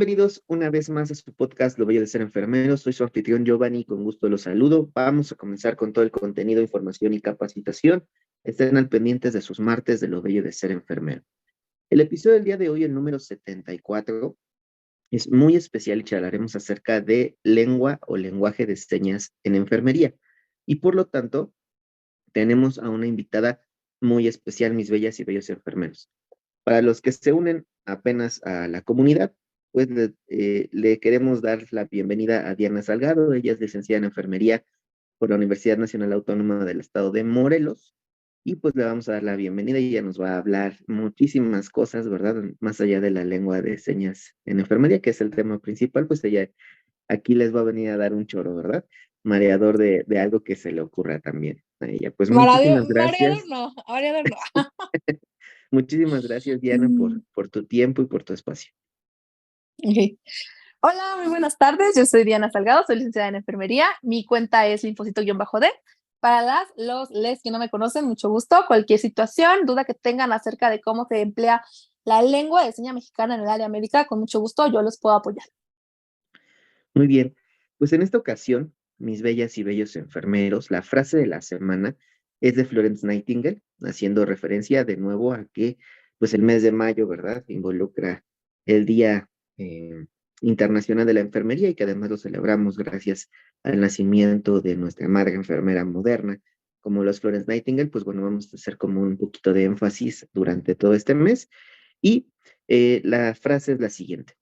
Bienvenidos una vez más a su podcast Lo Bello de Ser Enfermero. Soy su anfitrión Giovanni, con gusto los saludo. Vamos a comenzar con todo el contenido, información y capacitación. Estén al pendientes de sus martes de Lo Bello de Ser Enfermero. El episodio del día de hoy, el número 74, es muy especial y charlaremos acerca de lengua o lenguaje de señas en enfermería. Y por lo tanto, tenemos a una invitada muy especial, mis bellas y bellos enfermeros. Para los que se unen apenas a la comunidad, pues le queremos dar la bienvenida a Diana Salgado. Ella es licenciada en enfermería por la Universidad Nacional Autónoma del Estado de Morelos. Y pues le vamos a dar la bienvenida y ella nos va a hablar muchísimas cosas, ¿verdad? Más allá de la lengua de señas en enfermería, que es el tema principal, pues ella aquí les va a venir a dar un choro, ¿verdad? Mareador de algo que se le ocurra también a ella. Pues muchísimas Mareador gracias. no, mareador no. Muchísimas gracias, Diana, Mm, por tu tiempo y por tu espacio. ok. Hola, muy buenas tardes. Yo soy Diana Salgado, soy licenciada en enfermería. Mi cuenta es linfocito-d. Para les que no me conocen, mucho gusto. Cualquier situación, duda que tengan acerca de cómo se emplea la lengua de seña mexicana en el área médica, con mucho gusto yo los puedo apoyar. Muy bien, pues en esta ocasión, mis bellas y bellos enfermeros, la frase de la semana es de Florence Nightingale, haciendo referencia de nuevo a que, pues el mes de mayo, ¿verdad? Involucra el Día Internacional de la Enfermería y que además lo celebramos gracias al nacimiento de nuestra madre enfermera moderna. Como los Florence Nightingale, pues bueno, vamos a hacer como un poquito de énfasis durante todo este mes. Y la frase es la siguiente.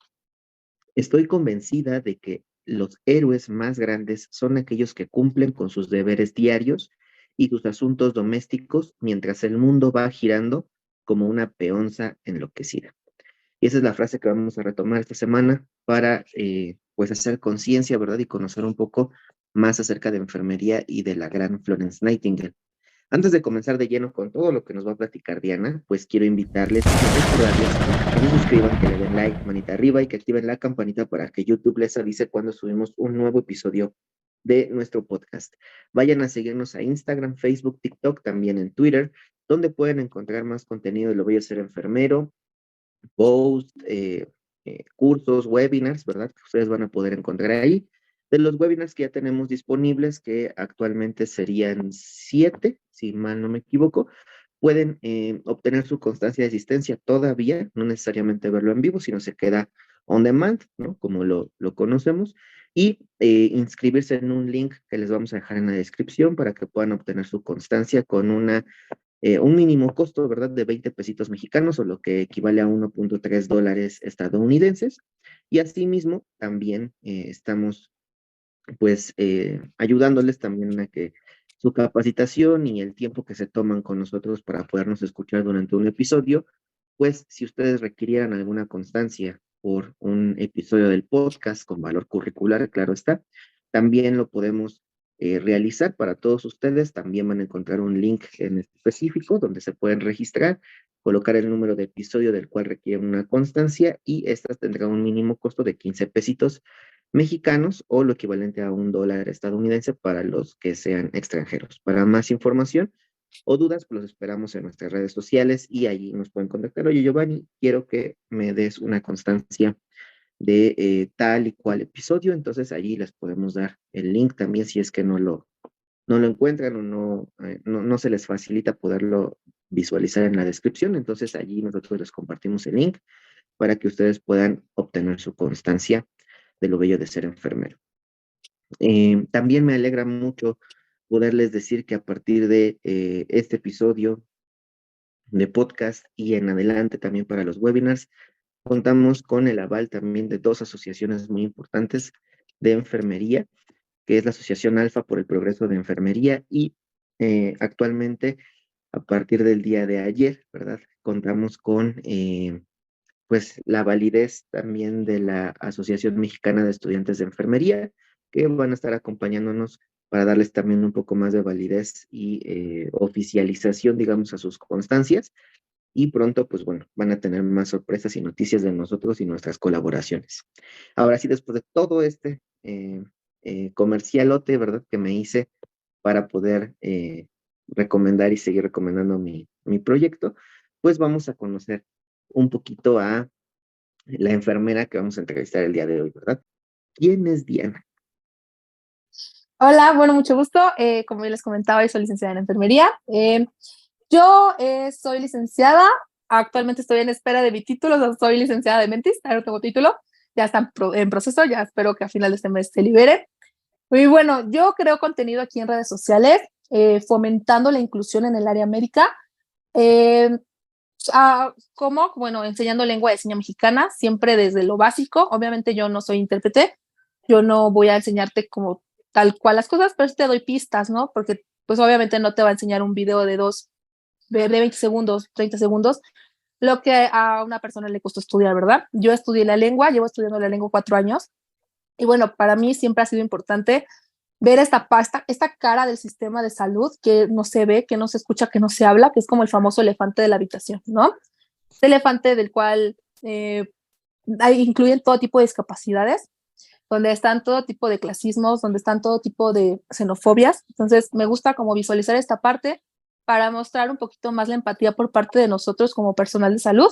Estoy convencida de que los héroes más grandes son aquellos que cumplen con sus deberes diarios y sus asuntos domésticos mientras el mundo va girando como una peonza enloquecida. Y esa es la frase que vamos a retomar esta semana para pues hacer conciencia, ¿verdad? Y conocer un poco más acerca de enfermería y de la gran Florence Nightingale. Antes de comenzar de lleno con todo lo que nos va a platicar Diana, pues quiero invitarles y recordarles que se suscriban, que le den like, manita arriba y que activen la campanita para que YouTube les avise cuando subimos un nuevo episodio de nuestro podcast. Vayan a seguirnos a Instagram, Facebook, TikTok, también en Twitter, donde pueden encontrar más contenido de Lo Voy a Ser Enfermero, posts, cursos, webinars, ¿verdad? Que ustedes van a poder encontrar ahí. De los webinars que ya tenemos disponibles, que actualmente serían 7, si mal no me equivoco, pueden obtener su constancia de asistencia todavía, no necesariamente verlo en vivo, sino se queda on demand, ¿no? Como lo conocemos, y inscribirse en un link que les vamos a dejar en la descripción para que puedan obtener su constancia con un mínimo costo, ¿verdad?, de 20 pesitos mexicanos, o lo que equivale a 1.3 dólares estadounidenses. Y asimismo, también estamos, pues, ayudándoles también a que su capacitación y el tiempo que se toman con nosotros para podernos escuchar durante un episodio, pues, si ustedes requirieran alguna constancia por un episodio del podcast con valor curricular, claro está, también lo podemos realizar para todos ustedes. También van a encontrar un link en específico donde se pueden registrar, colocar el número de episodio del cual requieren una constancia y estas tendrán un mínimo costo de 15 pesitos mexicanos o lo equivalente a 1 dólar estadounidense para los que sean extranjeros. Para más información o dudas, pues los esperamos en nuestras redes sociales y allí nos pueden contactar. Oye, Giovanni, quiero que me des una constancia de tal y cual episodio, entonces allí les podemos dar el link también si es que no lo encuentran o no se les facilita poderlo visualizar en la descripción, entonces allí nosotros les compartimos el link para que ustedes puedan obtener su constancia de lo bello de ser enfermero. También me alegra mucho poderles decir que a partir de este episodio de podcast y en adelante también para los webinars, contamos con el aval también de dos asociaciones muy importantes de enfermería, que es la Asociación Alfa por el Progreso de Enfermería y actualmente, a partir del día de ayer, ¿verdad? Contamos con pues la validez también de la Asociación Mexicana de Estudiantes de Enfermería, que van a estar acompañándonos para darles también un poco más de validez y oficialización, digamos, a sus constancias. Y pronto, pues bueno, van a tener más sorpresas y noticias de nosotros y nuestras colaboraciones. Ahora sí, después de todo este comercialote, ¿verdad?, que me hice para poder recomendar y seguir recomendando mi proyecto, pues vamos a conocer un poquito a la enfermera que vamos a entrevistar el día de hoy, ¿verdad? ¿Quién es Diana? Hola, bueno, mucho gusto. Como ya les comentaba, yo soy licenciada en enfermería. Yo soy licenciada, actualmente estoy en espera de mi título, o sea, soy licenciada de Mentis, ahora no tengo título, ya está en proceso, ya espero que a final de este mes se libere. Y bueno, yo creo contenido aquí en redes sociales, fomentando la inclusión en el área médica. Eh, ¿Cómo? Bueno, enseñando lengua de señas mexicana, siempre desde lo básico. Obviamente yo no soy intérprete, yo no voy a enseñarte como tal cual las cosas, pero sí te doy pistas, ¿no? Porque pues obviamente no te va a enseñar un video de 20 segundos, 30 segundos, lo que a una persona le costó estudiar, ¿verdad? Yo estudié la lengua, llevo estudiando la lengua 4 años, y bueno, para mí siempre ha sido importante ver esta cara del sistema de salud que no se ve, que no se escucha, que no se habla, que es como el famoso elefante de la habitación, ¿no? Este elefante del cual incluyen todo tipo de discapacidades, donde están todo tipo de clasismos, donde están todo tipo de xenofobias. Entonces, me gusta como visualizar esta parte para mostrar un poquito más la empatía por parte de nosotros como personal de salud.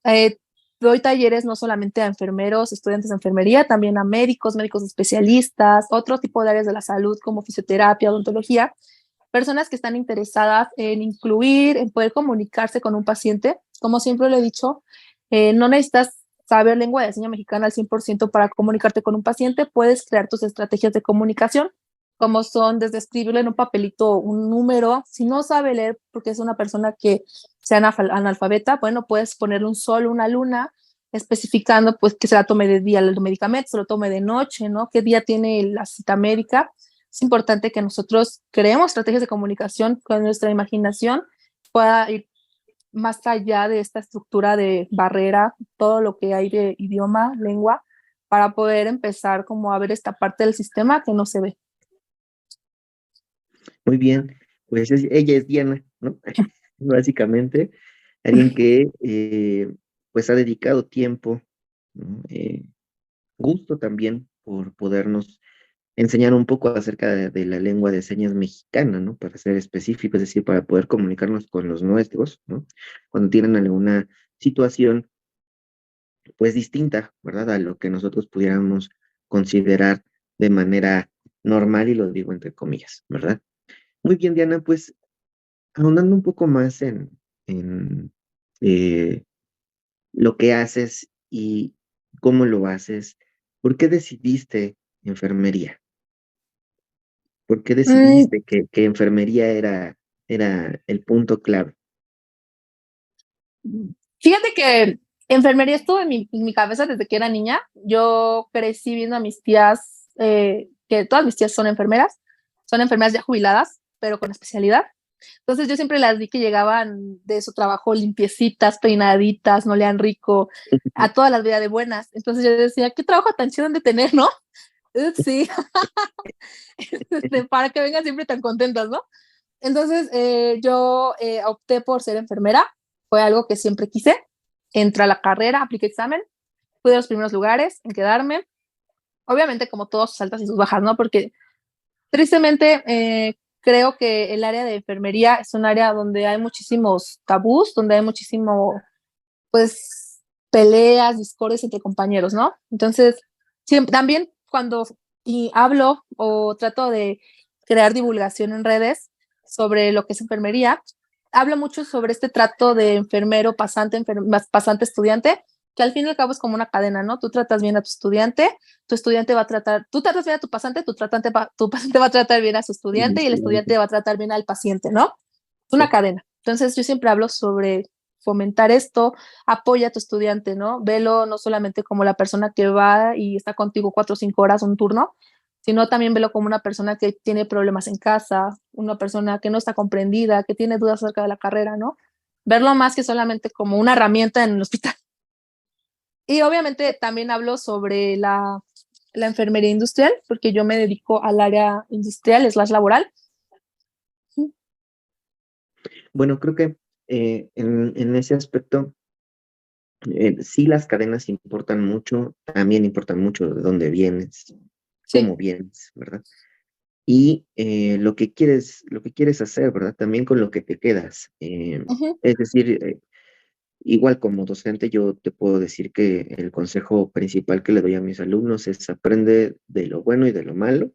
Eh, Doy talleres no solamente a enfermeros, estudiantes de enfermería, también a médicos, médicos especialistas, otro tipo de áreas de la salud como fisioterapia, odontología, personas que están interesadas en incluir, en poder comunicarse con un paciente. Como siempre lo he dicho, no necesitas saber lengua de señas mexicana al 100% para comunicarte con un paciente, puedes crear tus estrategias de comunicación, como son desde escribirle en un papelito un número, si no sabe leer porque es una persona que sea analfabeta, bueno, puedes ponerle un sol, una luna, especificando pues que se la tome de día el medicamento, se lo tome de noche, ¿no? ¿Qué día tiene la cita médica? Es importante que nosotros creemos estrategias de comunicación con nuestra imaginación, pueda ir más allá de esta estructura de barrera, todo lo que hay de idioma, lengua, para poder empezar como a ver esta parte del sistema que no se ve. Muy bien, pues ella es Diana, ¿no? Básicamente, alguien que pues ha dedicado tiempo, ¿no? Gusto también por podernos enseñar un poco acerca de la lengua de señas mexicana, ¿no? Para ser específico, es decir, para poder comunicarnos con los nuestros, ¿no? Cuando tienen alguna situación, pues distinta, ¿verdad? A lo que nosotros pudiéramos considerar de manera normal, y lo digo entre comillas, ¿verdad? Muy bien, Diana, pues ahondando un poco más en eh, lo que haces y cómo lo haces, ¿por qué decidiste enfermería? ¿Por qué Mm, decidiste que enfermería era el punto clave? Fíjate que enfermería estuvo en mi cabeza desde que era niña. Yo crecí viendo a mis tías, que todas mis tías son enfermeras ya jubiladas, pero con especialidad. Entonces yo siempre las vi que llegaban de su trabajo limpiecitas, peinaditas, no lean rico, a todas las vidas de buenas. Entonces yo decía, qué trabajo tan chido han de tener, ¿no? Sí, para que vengan siempre tan contentas, ¿no? Entonces yo opté por ser enfermera, fue algo que siempre quise. Entré a la carrera, apliqué examen, fui de los primeros lugares en quedarme. Obviamente, como todos, sus altas y sus bajas, ¿no? Porque tristemente creo que el área de enfermería es un área donde hay muchísimos tabús, donde hay muchísimo, pues, peleas, discordias entre compañeros, ¿no? Entonces, siempre, también cuando hablo o trato de crear divulgación en redes sobre lo que es enfermería, hablo mucho sobre este trato de enfermero, pasante, pasante, estudiante, que al fin y al cabo es como una cadena, ¿no? Tú tratas bien a tu estudiante va a tratar, tú tratas bien a tu pasante, tu pasante va a tratar bien a su El estudiante y el estudiante. estudiante va a tratar bien al paciente, ¿no? Es una Sí. cadena. Entonces yo siempre hablo sobre fomentar esto, apoya a tu estudiante, ¿no? Velo no solamente como la persona que va y está contigo 4 o 5 horas un turno, sino también velo como una persona que tiene problemas en casa, una persona que no está comprendida, que tiene dudas acerca de la carrera, ¿no? Verlo más que solamente como una herramienta en el hospital. Y obviamente también hablo sobre la enfermería industrial, porque yo me dedico al área industrial, es la laboral. Bueno, creo que en ese aspecto, sí las cadenas importan mucho, también importan mucho de dónde vienes, Sí. cómo vienes, ¿verdad? Y lo que quieres hacer, ¿verdad? También con lo que te quedas. Ujú. Es decir, igual como docente, yo te puedo decir que el consejo principal que le doy a mis alumnos es aprende de lo bueno y de lo malo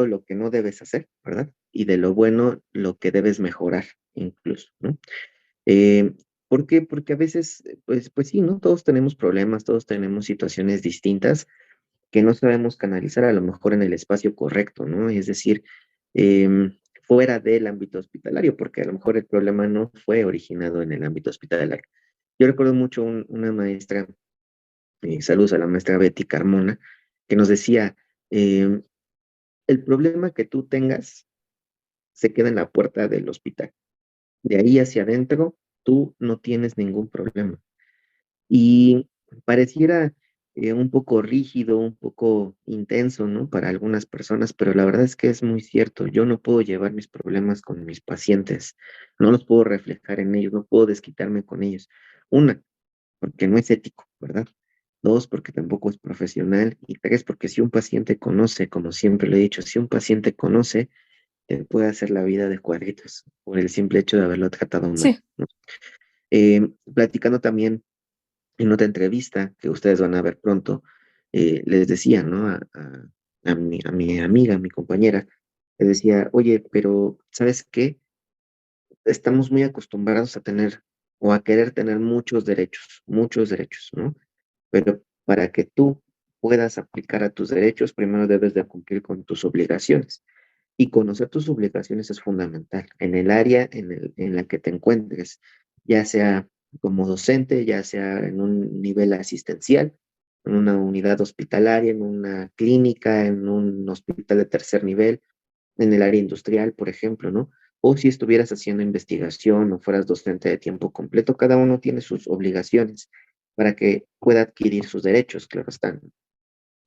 lo que no debes hacer, ¿verdad? Y de lo bueno lo que debes mejorar incluso, ¿no? Eh, ¿Por qué? Porque a veces, pues sí, ¿no? Todos tenemos problemas, todos tenemos situaciones distintas que no sabemos canalizar a lo mejor en el espacio correcto, ¿no? Es decir, fuera del ámbito hospitalario, porque a lo mejor el problema no fue originado en el ámbito hospitalario. Yo recuerdo mucho una maestra, saludos a la maestra Betty Carmona, que nos decía, em, el problema que tú tengas se queda en la puerta del hospital. De ahí hacia adentro, tú no tienes ningún problema. Y pareciera, un poco rígido, un poco intenso, ¿no?, para algunas personas, pero la verdad es que es muy cierto. Yo no puedo llevar mis problemas con mis pacientes, no los puedo reflejar en ellos, no puedo desquitarme con ellos. Una, porque no es ético, ¿verdad? Dos, porque tampoco es profesional. Y tres, porque si un paciente conoce, como siempre lo he dicho, si un paciente conoce, te puede hacer la vida de cuadritos por el simple hecho de haberlo tratado mal, Sí, ¿no? Platicando también en otra entrevista que ustedes van a ver pronto, les decía, ¿no? A mi amiga, a mi compañera, le decía, oye, pero ¿sabes qué? Estamos muy acostumbrados a tener o a querer tener muchos derechos, ¿no? Pero para que tú puedas aplicar a tus derechos, primero debes de cumplir con tus obligaciones. Y conocer tus obligaciones es fundamental en el área en la que te encuentres, ya sea como docente, ya sea en un nivel asistencial, en una unidad hospitalaria, en una clínica, en un hospital de tercer nivel, en el área industrial, por ejemplo, ¿no? O si estuvieras haciendo investigación o fueras docente de tiempo completo, cada uno tiene sus obligaciones para que pueda adquirir sus derechos, claro están.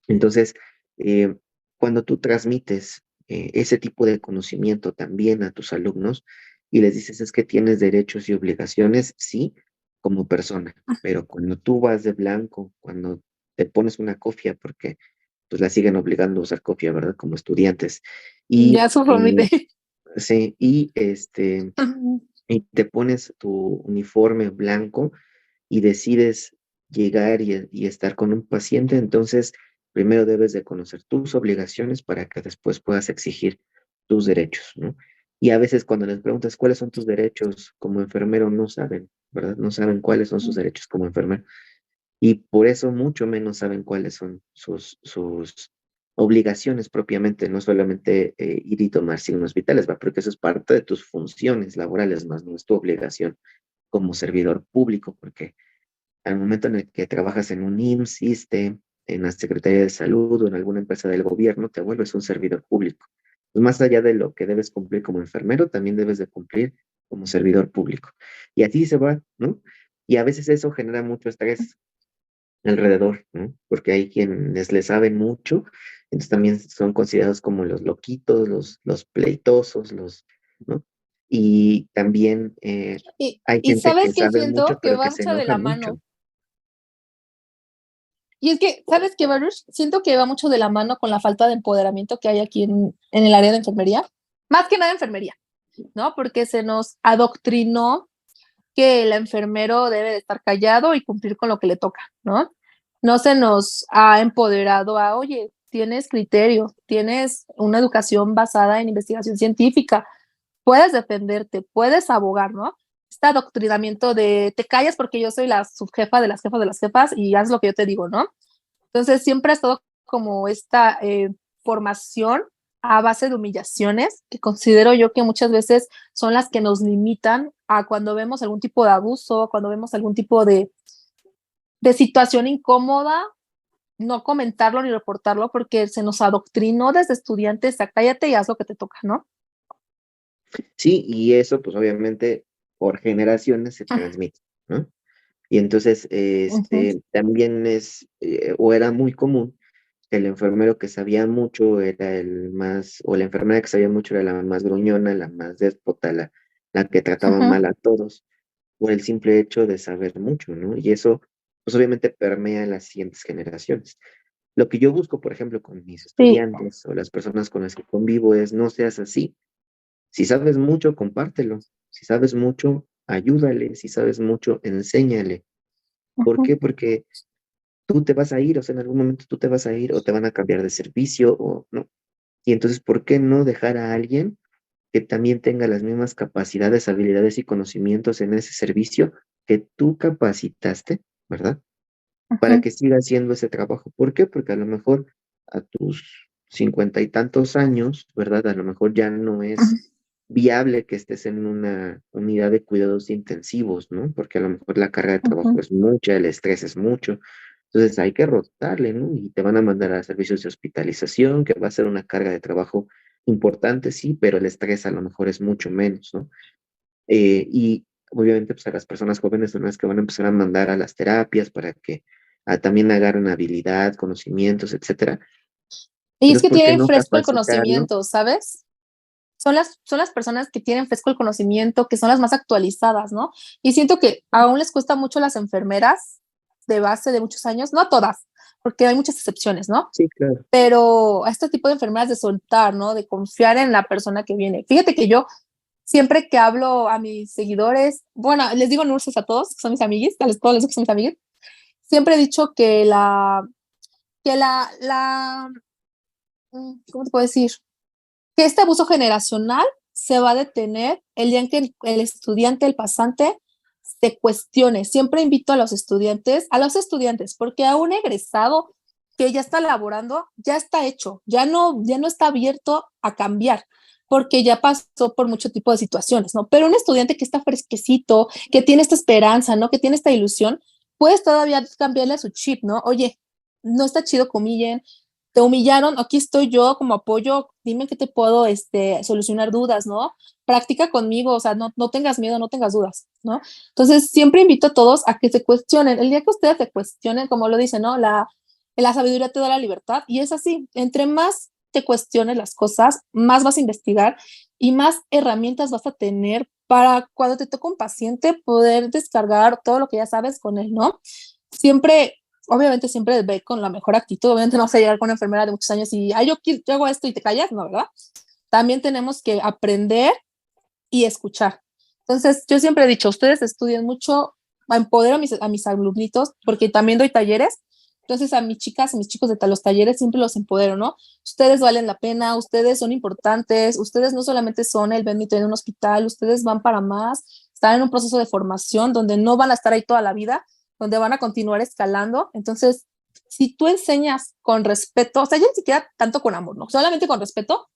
Entonces, eh, cuando tú transmites ese tipo de conocimiento también a tus alumnos y les dices, es que tienes derechos y obligaciones, sí, como persona, pero cuando tú vas de blanco, cuando te pones una cofia, porque pues la siguen obligando a usar cofia, ¿verdad? Como estudiantes, y ya su formite. sí, y te pones tu uniforme blanco y decides llegar y estar con un paciente, entonces primero debes de conocer tus obligaciones para que después puedas exigir tus derechos, ¿no? Y a veces cuando les preguntas cuáles son tus derechos como enfermero, no saben, ¿verdad? No saben cuáles son sus derechos como enfermero. Y por eso mucho menos saben cuáles son sus obligaciones propiamente, no solamente ir y tomar signos vitales, ¿va? Porque eso es parte de tus funciones laborales, más no es tu obligación como servidor público, porque al momento en el que trabajas en un IMSS, ISSSTE, en la Secretaría de Salud o en alguna empresa del gobierno, te vuelves un servidor público. Pues más allá de lo que debes cumplir como enfermero, también debes de cumplir como servidor público. Y así se va, ¿no? Y a veces eso genera mucho estrés alrededor, ¿no? Porque hay quienes le saben mucho, entonces también son considerados como los loquitos, los pleitosos, ¿no? Y también hay Y gente que sabes que sabe siento mucho, que pero que va se mucho de enoja la mucho. mano. Y es que, ¿sabes qué, Baruch? Siento que va mucho de la mano con la falta de empoderamiento que hay aquí en el área de enfermería. Más que nada enfermería, ¿no? Porque se nos adoctrinó que el enfermero debe de estar callado y cumplir con lo que le toca, ¿no? No se nos ha empoderado a, oye, tienes criterio, tienes una educación basada en investigación científica, puedes defenderte, puedes abogar, ¿no? Este adoctrinamiento de te callas porque yo soy la subjefa de las jefas de las jefas y haz lo que yo te digo, ¿no? Entonces siempre ha estado como esta formación a base de humillaciones, que considero yo que muchas veces son las que nos limitan a cuando vemos algún tipo de abuso, cuando vemos algún tipo de situación incómoda, no comentarlo ni reportarlo porque se nos adoctrinó desde estudiantes a cállate y haz lo que te toca, ¿no? Sí, y eso, pues, obviamente, por generaciones se transmite, ¿no? Y entonces, Ujú. también o era muy común que el enfermero que sabía mucho era el más o la enfermera que sabía mucho era la más gruñona, la más déspota, la que trataba Ujú. mal a todos, por el simple hecho de saber mucho, ¿no? Y eso, pues, obviamente permea en las siguientes generaciones. Lo que yo busco, por ejemplo, con mis Sí, estudiantes o las personas con las que convivo es: no seas así. Si sabes mucho, compártelo. Si sabes mucho, ayúdale, si sabes mucho, enséñale. ¿Por Ujú, qué? Porque tú te vas a ir, o sea, en algún momento tú te vas a ir o te van a cambiar de servicio o no. Y entonces, ¿por qué no dejar a alguien que también tenga las mismas capacidades, habilidades y conocimientos en ese servicio que tú capacitaste, ¿verdad? Para ujú, que siga haciendo ese trabajo? ¿Por qué? Porque a lo mejor a tus 50 y tantos años, ¿verdad? A lo mejor ya no ujú, es viable que estés en una unidad de cuidados intensivos, ¿no? Porque a lo mejor la carga de trabajo ujú, es mucha, el estrés es mucho. Entonces hay que rotarle, ¿no? Y te van a mandar a servicios de hospitalización, que va a ser una carga de trabajo importante, sí, pero el estrés a lo mejor es mucho menos, ¿no? Y obviamente, pues a las personas jóvenes son las que van a empezar a mandar a las terapias para que también agarren habilidad, conocimientos, etcétera. y es Entonces, que ¿por qué tienen no fresco el capacitarlo? conocimiento, ¿sabes? Son las personas que tienen fresco el conocimiento, que son las más actualizadas, ¿no? Y siento que aún les cuesta mucho a las enfermeras de base de muchos años, no a todas, porque hay muchas excepciones, ¿no? Sí, claro. Pero a este tipo de enfermeras de soltar, ¿no? De confiar en la persona que viene. Fíjate que yo siempre que hablo a mis seguidores, bueno, les digo nurses a todos, que son mis amiguis, todos les digo que son mis amiguis, siempre he dicho que ¿cómo te puedo decir? Que este abuso generacional se va a detener el día en que el estudiante, el pasante, se cuestione. Siempre invito a los estudiantes, porque a un egresado que ya está laborando, ya está hecho, ya no está abierto a cambiar, porque ya pasó por mucho tipo de situaciones, ¿no? Pero un estudiante que está fresquecito, que tiene esta esperanza, ¿no? Que tiene esta ilusión, puedes todavía cambiarle su chip, ¿no? Oye, no está chido que humillen, te humillaron, aquí estoy yo como apoyo, dime qué te puedo solucionar dudas, ¿no? Practica conmigo, o sea, no tengas miedo, no tengas dudas, ¿no? Entonces, siempre invito a todos a que se cuestionen. El día que ustedes se cuestionen, como lo dicen, ¿no? La sabiduría te da la libertad y es así, entre más te cuestiones las cosas, más vas a investigar y más herramientas vas a tener para cuando te toca un paciente poder descargar todo lo que ya sabes con él, ¿no? Siempre obviamente siempre ve con la mejor actitud, obviamente no vas a llegar con una enfermera de muchos años y, ay, yo hago esto y te callas, no, ¿verdad? También tenemos que aprender y escuchar. Entonces, yo siempre he dicho, ustedes estudien mucho, empodero a mis alumnitos, porque también doy talleres, entonces a mis chicas, a mis chicos de los talleres siempre los empodero, ¿no? Ustedes valen la pena, ustedes son importantes, ustedes no solamente son el bendito en un hospital, ustedes van para más, están en un proceso de formación donde no van a estar ahí toda la vida, donde van a continuar escalando. Entonces, si tú enseñas con respeto, o sea, ya ni siquiera tanto con amor, no, solamente con respeto,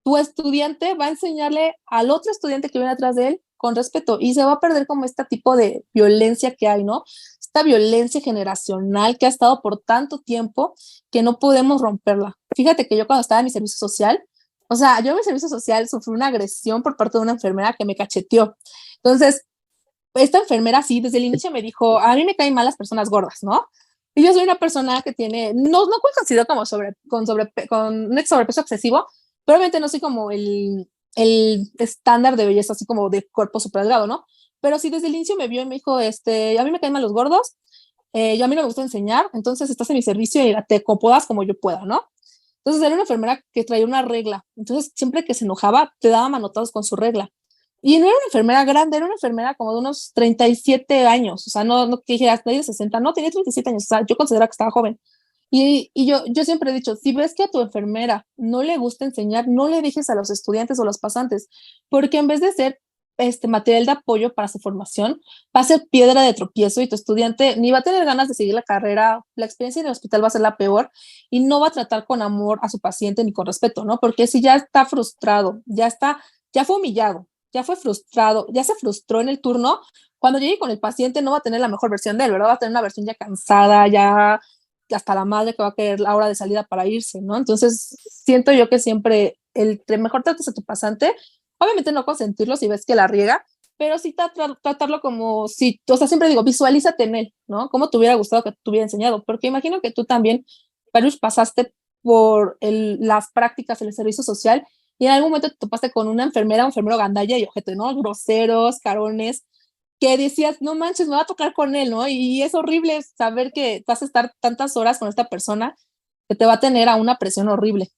tu estudiante va a enseñarle al otro estudiante que viene atrás de él con respeto y se va a perder como este tipo de violencia que hay, ¿no? Esta violencia generacional que ha estado por tanto tiempo que no podemos romperla. Fíjate que yo cuando estaba en mi servicio social, o sea, yo en mi servicio social sufrí una agresión por parte de una enfermera que me cacheteó. Entonces, esta enfermera sí, desde el inicio me dijo, a mí me caen mal las personas gordas, ¿no? Y yo soy una persona que tiene, no considero como con un sobrepeso excesivo, probablemente no soy como el estándar de belleza, así como de cuerpo súper delgado, ¿no? Pero sí, desde el inicio me vio y me dijo, a mí me caen mal los gordos, yo a mí no me gusta enseñar, entonces estás en mi servicio y te acomodas como yo pueda, ¿no? Entonces era una enfermera que traía una regla, entonces siempre que se enojaba te daba manotados con su regla. Y no era una enfermera grande, era una enfermera como de unos 37 años, o sea, no que dijeras, nadie de 60, no, tenía 37 años, o sea, yo considero que estaba joven. Y yo siempre he dicho, si ves que a tu enfermera no le gusta enseñar, no le dejes a los estudiantes o los pasantes, porque en vez de ser material de apoyo para su formación, va a ser piedra de tropiezo y tu estudiante ni va a tener ganas de seguir la carrera, la experiencia en el hospital va a ser la peor y no va a tratar con amor a su paciente ni con respeto, ¿no? Porque si ya está frustrado, ya fue humillado, ya fue frustrado, ya se frustró en el turno, cuando llegue con el paciente no va a tener la mejor versión de él, ¿verdad? Va a tener una versión ya cansada, ya hasta la madre que va a querer la hora de salida para irse, ¿no? Entonces, siento yo que siempre entre mejor trates a tu pasante, obviamente no consentirlo si ves que la riega, pero sí tratarlo como si, o sea, siempre digo, visualízate en él, ¿no? ¿Cómo te hubiera gustado que te hubiera enseñado? Porque imagino que tú también, Parush, pasaste por las prácticas en el servicio social y en algún momento te topaste con una enfermera, un enfermero gandalla y ojete, ¿no? Groseros, carones, que decías, no manches, me va a tocar con él, ¿no? Y es horrible saber que vas a estar tantas horas con esta persona que te va a tener a una presión horrible.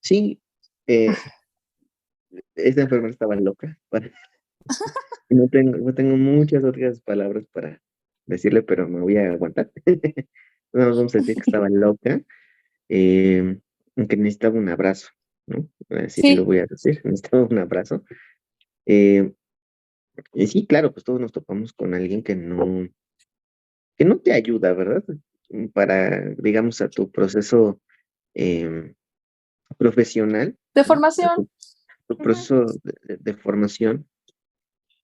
Sí, esta enfermera estaba loca. No tengo muchas otras palabras para decirle, pero me voy a aguantar. Nada más vamos a decir que estaba loca, eh, que necesitaba un abrazo, ¿no? Así lo Sí. voy a decir, necesitaba un abrazo. Eh, y sí, claro, pues todos nos topamos con alguien que no te ayuda, ¿verdad? Para, digamos, a tu proceso em, profesional, De ¿no? A formación. tu Ujú, proceso de formación,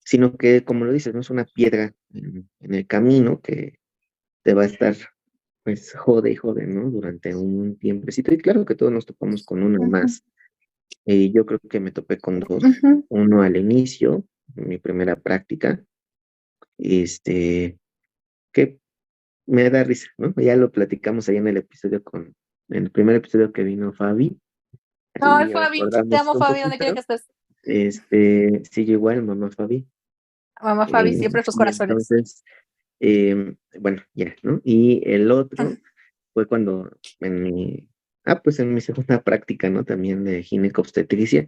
sino que, como lo dices, no es una piedra en el camino que te va a estar, pues, jode y jode, ¿no? Durante un tiempecito. Y claro que todos nos topamos con uno ujú, más. Yo creo que me topé con dos. ujú. Uno al inicio, en mi primera práctica, este, que me da risa, ¿no? Ya lo platicamos ahí en el primer episodio que vino Fabi, Ay, ahí Fabi, te recordamos amo, un Fabi, donde quiera que poquito. estés. Sí, yo igual, mamá Fabi. Mamá Fabi, siempre en tus Y corazones. entonces, bueno, ya, ¿no? Y el Ujú. otro fue cuando pues en mi segunda práctica, ¿no? También de ginecobstetricia,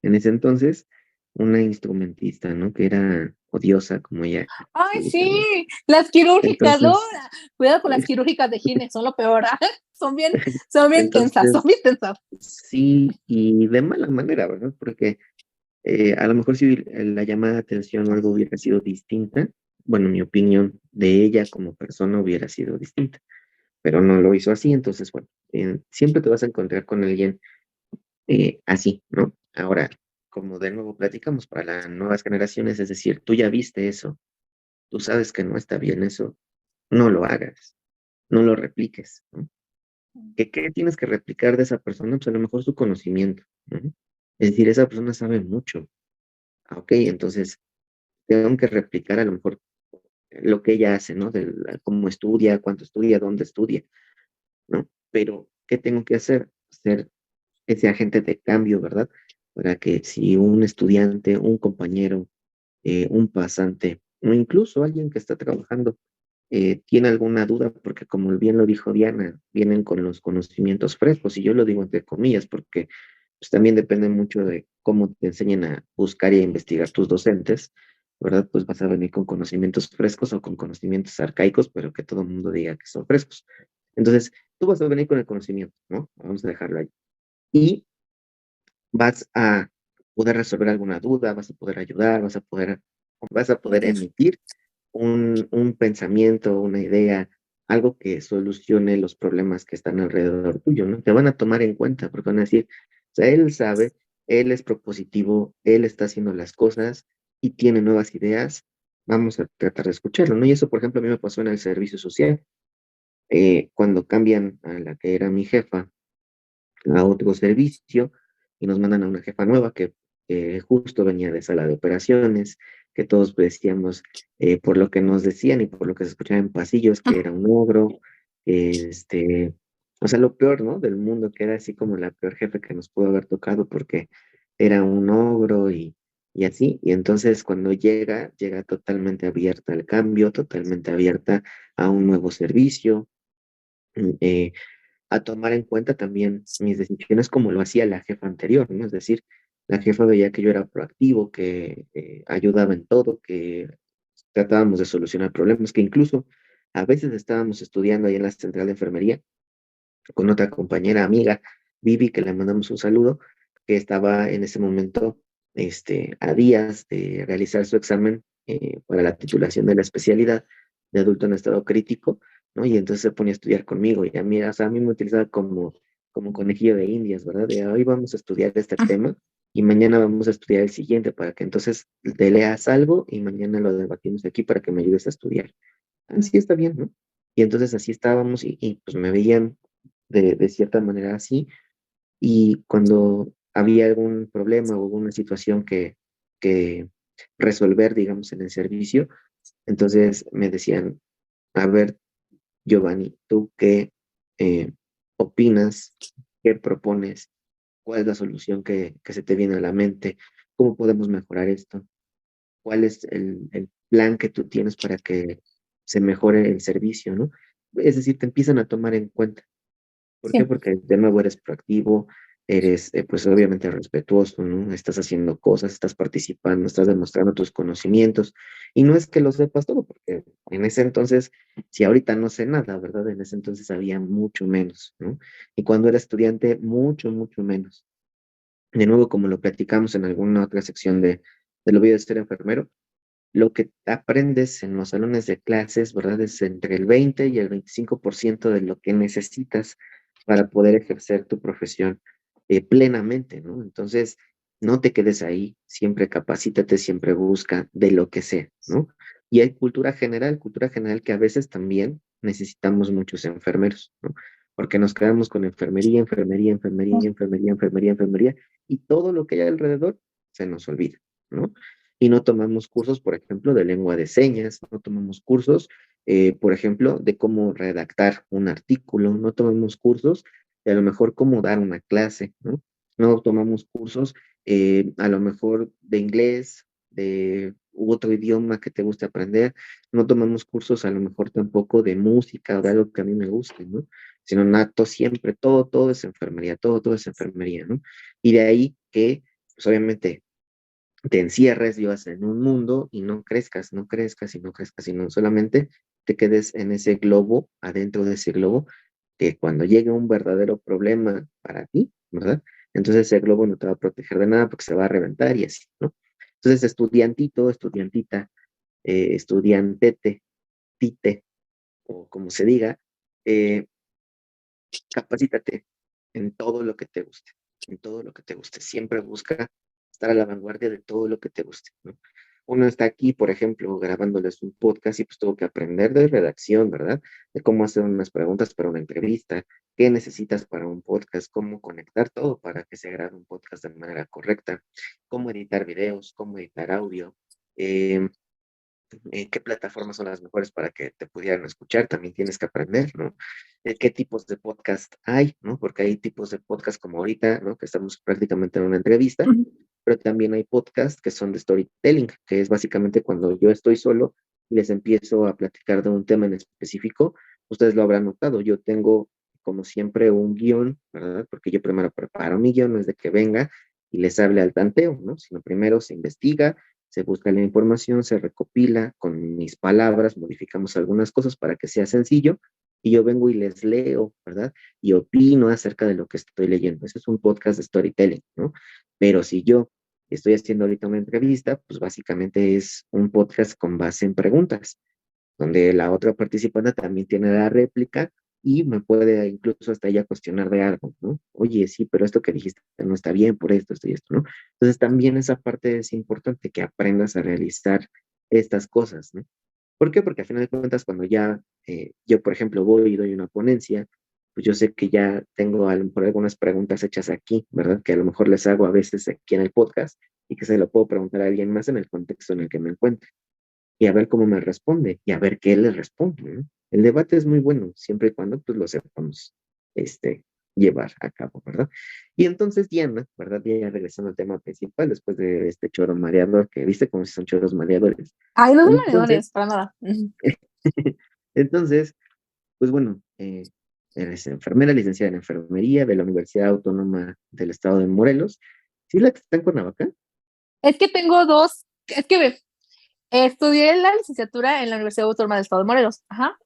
en ese entonces, una instrumentista, ¿no? Que era odiosa, como ella Ay, dice, ¿no? sí, las quirúrgicas, ¿no? Entonces, Cuidado con las quirúrgicas de gine, son lo peor. Son bien tensas, son entonces, bien tensas. sí, y de mala manera, ¿verdad? Porque a lo mejor si la llamada de atención o algo hubiera sido distinta, bueno, mi opinión de ella como persona hubiera sido distinta, pero no lo hizo así, entonces, bueno, siempre te vas a encontrar con alguien así, ¿no? Ahora, como de nuevo platicamos para las nuevas generaciones, es decir, tú ya viste eso, tú sabes que no está bien eso, no lo hagas, no lo repliques, ¿no? ¿Qué tienes que replicar de esa persona? Pues a lo mejor su conocimiento, ¿no? Es decir, esa persona sabe mucho. Ah, ok, entonces tengo que replicar a lo mejor lo que ella hace, ¿no? Cómo estudia, cuánto estudia, dónde estudia, ¿no? Pero, ¿qué tengo que hacer? Ser ese agente de cambio, ¿verdad? Para que si un estudiante, un compañero, un pasante, o incluso alguien que está trabajando, tiene alguna duda, porque como bien lo dijo Diana, vienen con los conocimientos frescos, y yo lo digo entre comillas, porque pues también depende mucho de cómo te enseñen a buscar y a investigar tus docentes, ¿verdad? Pues vas a venir con conocimientos frescos o con conocimientos arcaicos, pero que todo el mundo diga que son frescos. Entonces, tú vas a venir con el conocimiento, ¿no? Vamos a dejarlo ahí. Y vas a poder resolver alguna duda, vas a poder ayudar, vas a poder Ok. emitir un pensamiento, una idea, algo que solucione los problemas que están alrededor tuyo, ¿no? Te van a tomar en cuenta porque van a decir, o sea, él sabe, él es propositivo, él está haciendo las cosas y tiene nuevas ideas, vamos a tratar de escucharlo, ¿no? Y eso, por ejemplo, a mí me pasó en el servicio social, cuando cambian a la que era mi jefa a otro servicio y nos mandan a una jefa nueva que justo venía de sala de operaciones, que todos decíamos, por lo que nos decían y por lo que se escuchaba en pasillos, que era un ogro, o sea, lo peor, ¿no? Del mundo, que era así como la peor jefe que nos pudo haber tocado porque era un ogro y así. Y entonces cuando llega totalmente abierta al cambio, totalmente abierta a un nuevo servicio. mm, eh, a tomar en cuenta también mis decisiones como lo hacía la jefa anterior, ¿no? Es decir, la jefa veía que yo era proactivo, que ayudaba en todo, que tratábamos de solucionar problemas, que incluso a veces estábamos estudiando ahí en la central de enfermería con otra compañera amiga, Vivi, que le mandamos un saludo, que estaba en ese momento a días de realizar su examen para la titulación de la especialidad de adulto en estado crítico, ¿no? Y entonces se ponía a estudiar conmigo y a mí, o sea, a mí me utilizaba como conejillo de indias, ¿verdad? De hoy vamos a estudiar este tema y mañana vamos a estudiar el siguiente para que entonces te leas algo y mañana lo debatimos aquí para que me ayudes a estudiar. Ah, sí, está bien, ¿no? Y entonces así estábamos y pues me veían de cierta manera así, y cuando había algún problema o alguna situación que resolver, digamos, en el servicio, entonces me decían, a ver, Giovanni, ¿tú qué eh, opinas? ¿Qué propones? ¿Cuál es la solución que se te viene a la mente? ¿Cómo podemos mejorar esto? ¿Cuál es el plan que tú tienes para que se mejore el servicio, ¿no? Es decir, te empiezan a tomar en cuenta. ¿Por qué? Sí. Porque de nuevo eres proactivo, eres, pues obviamente respetuoso, ¿no? Estás haciendo cosas, estás participando, estás demostrando tus conocimientos. Y no es que lo sepas todo, porque en ese entonces, si ahorita no sé nada, ¿verdad? En ese entonces había mucho menos, ¿no? Y cuando era estudiante, mucho, mucho menos. De nuevo, como lo platicamos en alguna otra sección de lo video de ser enfermero, lo que aprendes en los salones de clases, ¿verdad? Es entre el 20 y el 25% de lo que necesitas para poder ejercer tu profesión plenamente, ¿no? Entonces, no te quedes ahí, siempre capacítate, siempre busca de lo que sea, ¿no? Y hay cultura general que a veces también necesitamos muchos enfermeros, ¿no? Porque nos quedamos con enfermería, enfermería, enfermería, enfermería, enfermería, enfermería, y todo lo que hay alrededor se nos olvida, ¿no? Y no tomamos cursos, por ejemplo, de lengua de señas, no tomamos cursos, por ejemplo, de cómo redactar un artículo, no tomamos cursos de a lo mejor cómo dar una clase, ¿no? No tomamos cursos a lo mejor de inglés, de otro idioma que te guste aprender, no tomamos cursos a lo mejor tampoco de música o de algo que a mí me guste, ¿no? Sino nato siempre, todo es enfermería, todo es enfermería, ¿no? Y de ahí que, pues obviamente, te encierres, vivas en un mundo y no crezcas, no crezcas y no crezcas, sino solamente te quedes en ese globo, adentro de ese globo, que cuando llegue un verdadero problema para ti, ¿verdad? Entonces ese globo no te va a proteger de nada porque se va a reventar y así, ¿no? Entonces, estudiantito, estudiantita, estudiantete, tite, o como se diga, eh, capacítate en todo lo que te guste, en todo lo que te guste. Siempre busca estar a la vanguardia de todo lo que te guste, ¿no? Uno está aquí, por ejemplo, grabándoles un podcast y pues tuvo que aprender de redacción, ¿verdad? De cómo hacer unas preguntas para una entrevista, qué necesitas para un podcast, cómo conectar todo para que se grabe un podcast de manera correcta, cómo editar videos, cómo editar audio, eh, qué plataformas son las mejores para que te pudieran escuchar, también tienes que aprender, ¿no? Qué tipos de podcast hay, ¿no? Porque hay tipos de podcast como ahorita, ¿no? Que estamos prácticamente en una entrevista, pero también hay podcasts que son de storytelling, que es básicamente cuando yo estoy solo y les empiezo a platicar de un tema en específico, ustedes lo habrán notado, yo tengo como siempre un guión, ¿verdad? Porque yo primero preparo mi guión, no es de que venga y les hable al tanteo, ¿no? Sino primero se investiga, se busca la información, se recopila con mis palabras, modificamos algunas cosas para que sea sencillo y yo vengo y les leo, ¿verdad? Y opino acerca de lo que estoy leyendo. Ese es un podcast de storytelling, ¿no? Pero si yo estoy haciendo ahorita una entrevista, pues básicamente es un podcast con base en preguntas donde la otra participante también tiene la réplica y me puede incluso hasta ella cuestionar de algo, ¿no? Oye, sí, pero esto que dijiste no está bien por esto y esto, ¿no? Entonces también esa parte es importante que aprendas a realizar estas cosas, ¿no? ¿Por qué? Porque al final de cuentas, cuando ya yo, por ejemplo, voy y doy una ponencia, pues yo sé que ya tengo a lo mejor algunas preguntas hechas aquí, ¿verdad? Que a lo mejor les hago a veces aquí en el podcast y que se lo puedo preguntar a alguien más en el contexto en el que me encuentre y a ver cómo me responde y a ver qué le responde, ¿no? El debate es muy bueno, siempre y cuando pues lo sepamos llevar a cabo, ¿verdad? Y entonces Diana, ¿verdad? Ya regresando al tema principal, después de este choro mareador, que viste cómo si son choros mareadores. Ay, no son Entonces, mareadores, para nada. entonces, pues bueno, eres enfermera, licenciada en enfermería de la Universidad Autónoma del Estado de Morelos. ¿Sí la que está en Cuernavaca? Es que tengo dos, es que ve, estudié la licenciatura en la Universidad Autónoma del Estado de Morelos, ajá,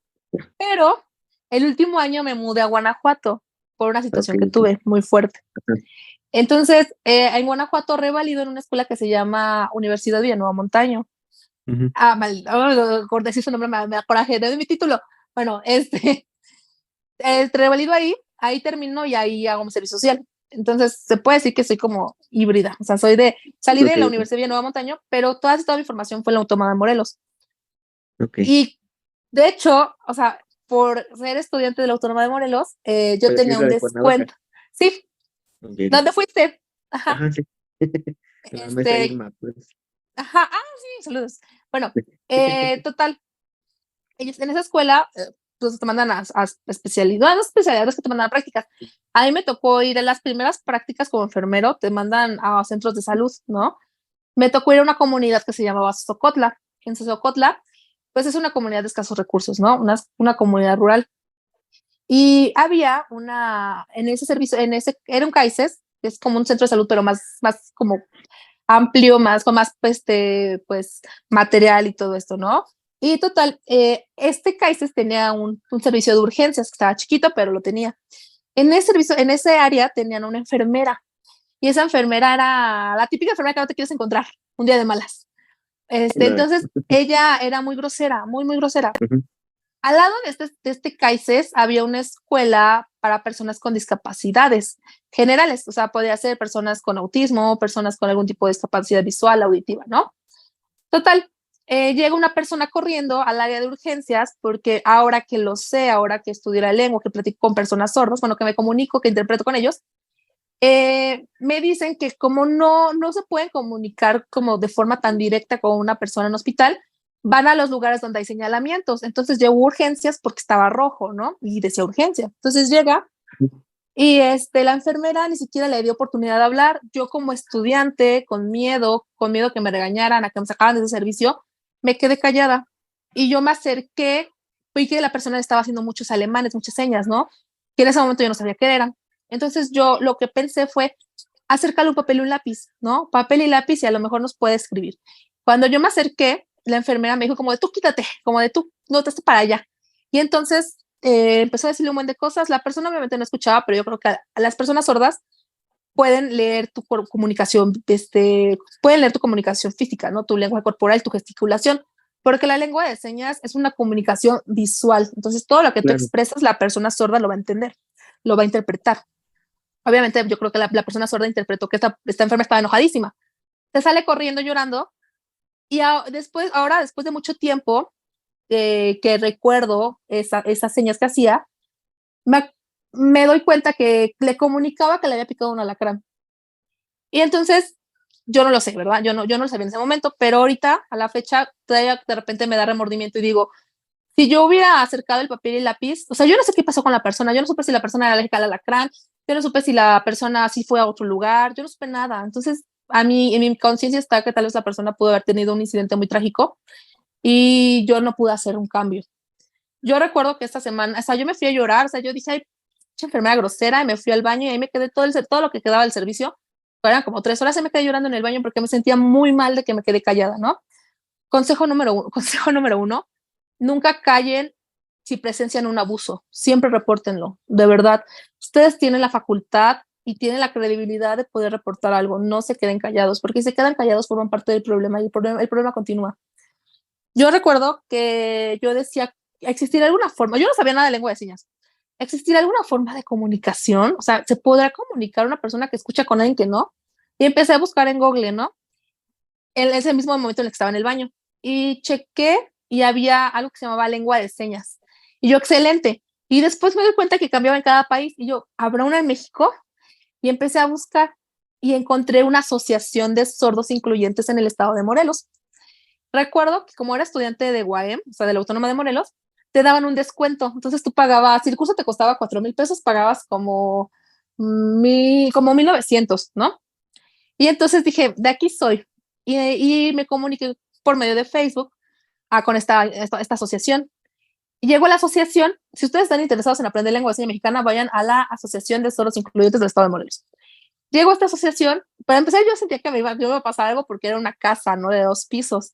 pero el último año me mudé a Guanajuato por una Ok, situación que ok. tuve muy fuerte. Ajá. Entonces, en Guanajuato revalido en una escuela que se llama Universidad Villanueva Montaño. Ujú. Ah, mal, por decir su nombre me da coraje de mi título. Bueno, revalido ahí termino y ahí hago mi servicio social. Entonces, se puede decir que soy como híbrida. O sea, salí de Ok, la ok. Universidad de Villanueva Montaño, pero toda mi formación fue en la Autónoma de Morelos. Ok. Y de hecho, o sea, por ser estudiante de la Autónoma de Morelos, yo Pero sí tenía es la un de Cuernavaca. descuento. Sí, Ok, ok. ¿dónde fuiste? Ajá, Ajá, sí. En la mesa este, Irma, pues. ajá, sí, saludos. Bueno, total, ellos en esa escuela, pues te mandan a especialidades, no especialidades que te mandan a prácticas. A mí me tocó ir a las primeras prácticas como enfermero, te mandan a centros de salud, ¿no? Me tocó ir a una comunidad que se llamaba Socotla. En Socotla, pues es una comunidad de escasos recursos, ¿no? Una comunidad rural. Y había en ese servicio, era un CAICES, que es como un centro de salud, pero más como amplio, más con más pues material y todo esto, ¿no? Y total, este CAICES tenía un servicio de urgencias que estaba chiquito, pero lo tenía. En ese servicio, en ese área tenían una enfermera y esa enfermera era la típica enfermera que no te quieres encontrar un día de malas. Órale. Entonces ella era muy grosera, muy grosera. Ujú. Al lado de este CAICES había una escuela para personas con discapacidades generales, o sea, podía ser personas con autismo, personas con algún tipo de discapacidad visual, auditiva, ¿no? Total, llega una persona corriendo al área de urgencias porque ahora que lo sé, ahora que estudio la lengua, que platico con personas sordas, bueno, que me comunico, que interpreto con ellos, me dicen que como no se pueden comunicar como de forma tan directa con una persona en hospital, van a los lugares donde hay señalamientos. Entonces llegó urgencias porque estaba rojo, ¿no? Y decía urgencia. Entonces llega y la enfermera ni siquiera le dio oportunidad de hablar. Yo como estudiante, con miedo que me regañaran, a que me sacaran de ese servicio, me quedé callada. Y yo me acerqué, vi que la persona estaba haciendo muchos alemanes, muchas señas, ¿no? Que en ese momento yo no sabía qué eran. Entonces yo lo que pensé fue, acércale un papel y un lápiz, ¿no? Papel y lápiz y a lo mejor nos puede escribir. Cuando yo me acerqué, la enfermera me dijo como de tú quítate, como de tú, no te estés para allá. Y entonces empezó a decirle un buen de cosas. La persona obviamente no escuchaba, pero yo creo que a las personas sordas pueden leer tu comunicación, pueden leer tu comunicación física, ¿no? Tu lengua corporal, tu gesticulación, porque la lengua de señas es una comunicación visual. Entonces, todo lo que tú Claro. expresas, la persona sorda lo va a entender, lo va a interpretar. Obviamente, yo creo que la persona sorda interpretó que esta enferma estaba enojadísima. Se sale corriendo llorando y después de mucho tiempo que recuerdo esas señas que hacía, me, me doy cuenta que le comunicaba que le había picado un alacrán. Y entonces, yo no lo sé, ¿verdad? Yo no lo sabía en ese momento, pero ahorita, a la fecha, todavía de repente me da remordimiento y digo, si yo hubiera acercado el papel y el lápiz, o sea, yo no sé qué pasó con la persona, yo no supe si la persona era alérgica al alacrán, yo no supe si la persona sí fue a otro lugar, yo no supe nada. Entonces, a mí, en mi conciencia está que tal vez la persona pudo haber tenido un incidente muy trágico y yo no pude hacer un cambio. Yo recuerdo que esta semana, o sea, yo me fui a llorar, o sea, yo dije, ay, pinche enfermera grosera, y me fui al baño y ahí me quedé todo lo que quedaba del servicio, eran como 3 horas, y me quedé llorando en el baño porque me sentía muy mal de que me quedé callada, ¿no? Consejo número uno, consejo número uno, nunca callen si presencian un abuso, siempre repórtenlo, de verdad. Ustedes tienen la facultad y tienen la credibilidad de poder reportar algo, no se queden callados, porque si se quedan callados forman parte del problema y el problema continúa. Yo recuerdo que yo decía, ¿existirá alguna forma? Yo no sabía nada de lengua de señas. ¿Existirá alguna forma de comunicación? O sea, ¿se podrá comunicar una persona que escucha con alguien que no? Y empecé a buscar en Google, ¿no? En ese mismo momento en el que estaba en el baño. Y chequé y había algo que se llamaba lengua de señas. Y yo, excelente. Y después me doy cuenta que cambiaba en cada país. Y yo, ¿habrá una en México? Y empecé a buscar y encontré una asociación de sordos incluyentes en el estado de Morelos. Recuerdo que como era estudiante de UAM, o sea, de la Autónoma de Morelos, te daban un descuento. Entonces tú pagabas, si el curso te costaba 4,000 pesos, pagabas como 1,900, ¿no? Y entonces dije, de aquí soy. Y me comuniqué por medio de Facebook con esta asociación. Y llego a la asociación. Si ustedes están interesados en aprender lengua de señas mexicana, vayan a la Asociación de Sordos Incluyentes del Estado de Morelos. Llego a esta asociación. Para empezar, yo sentía que me iba a pasar algo porque era una casa, ¿no? De 2 pisos.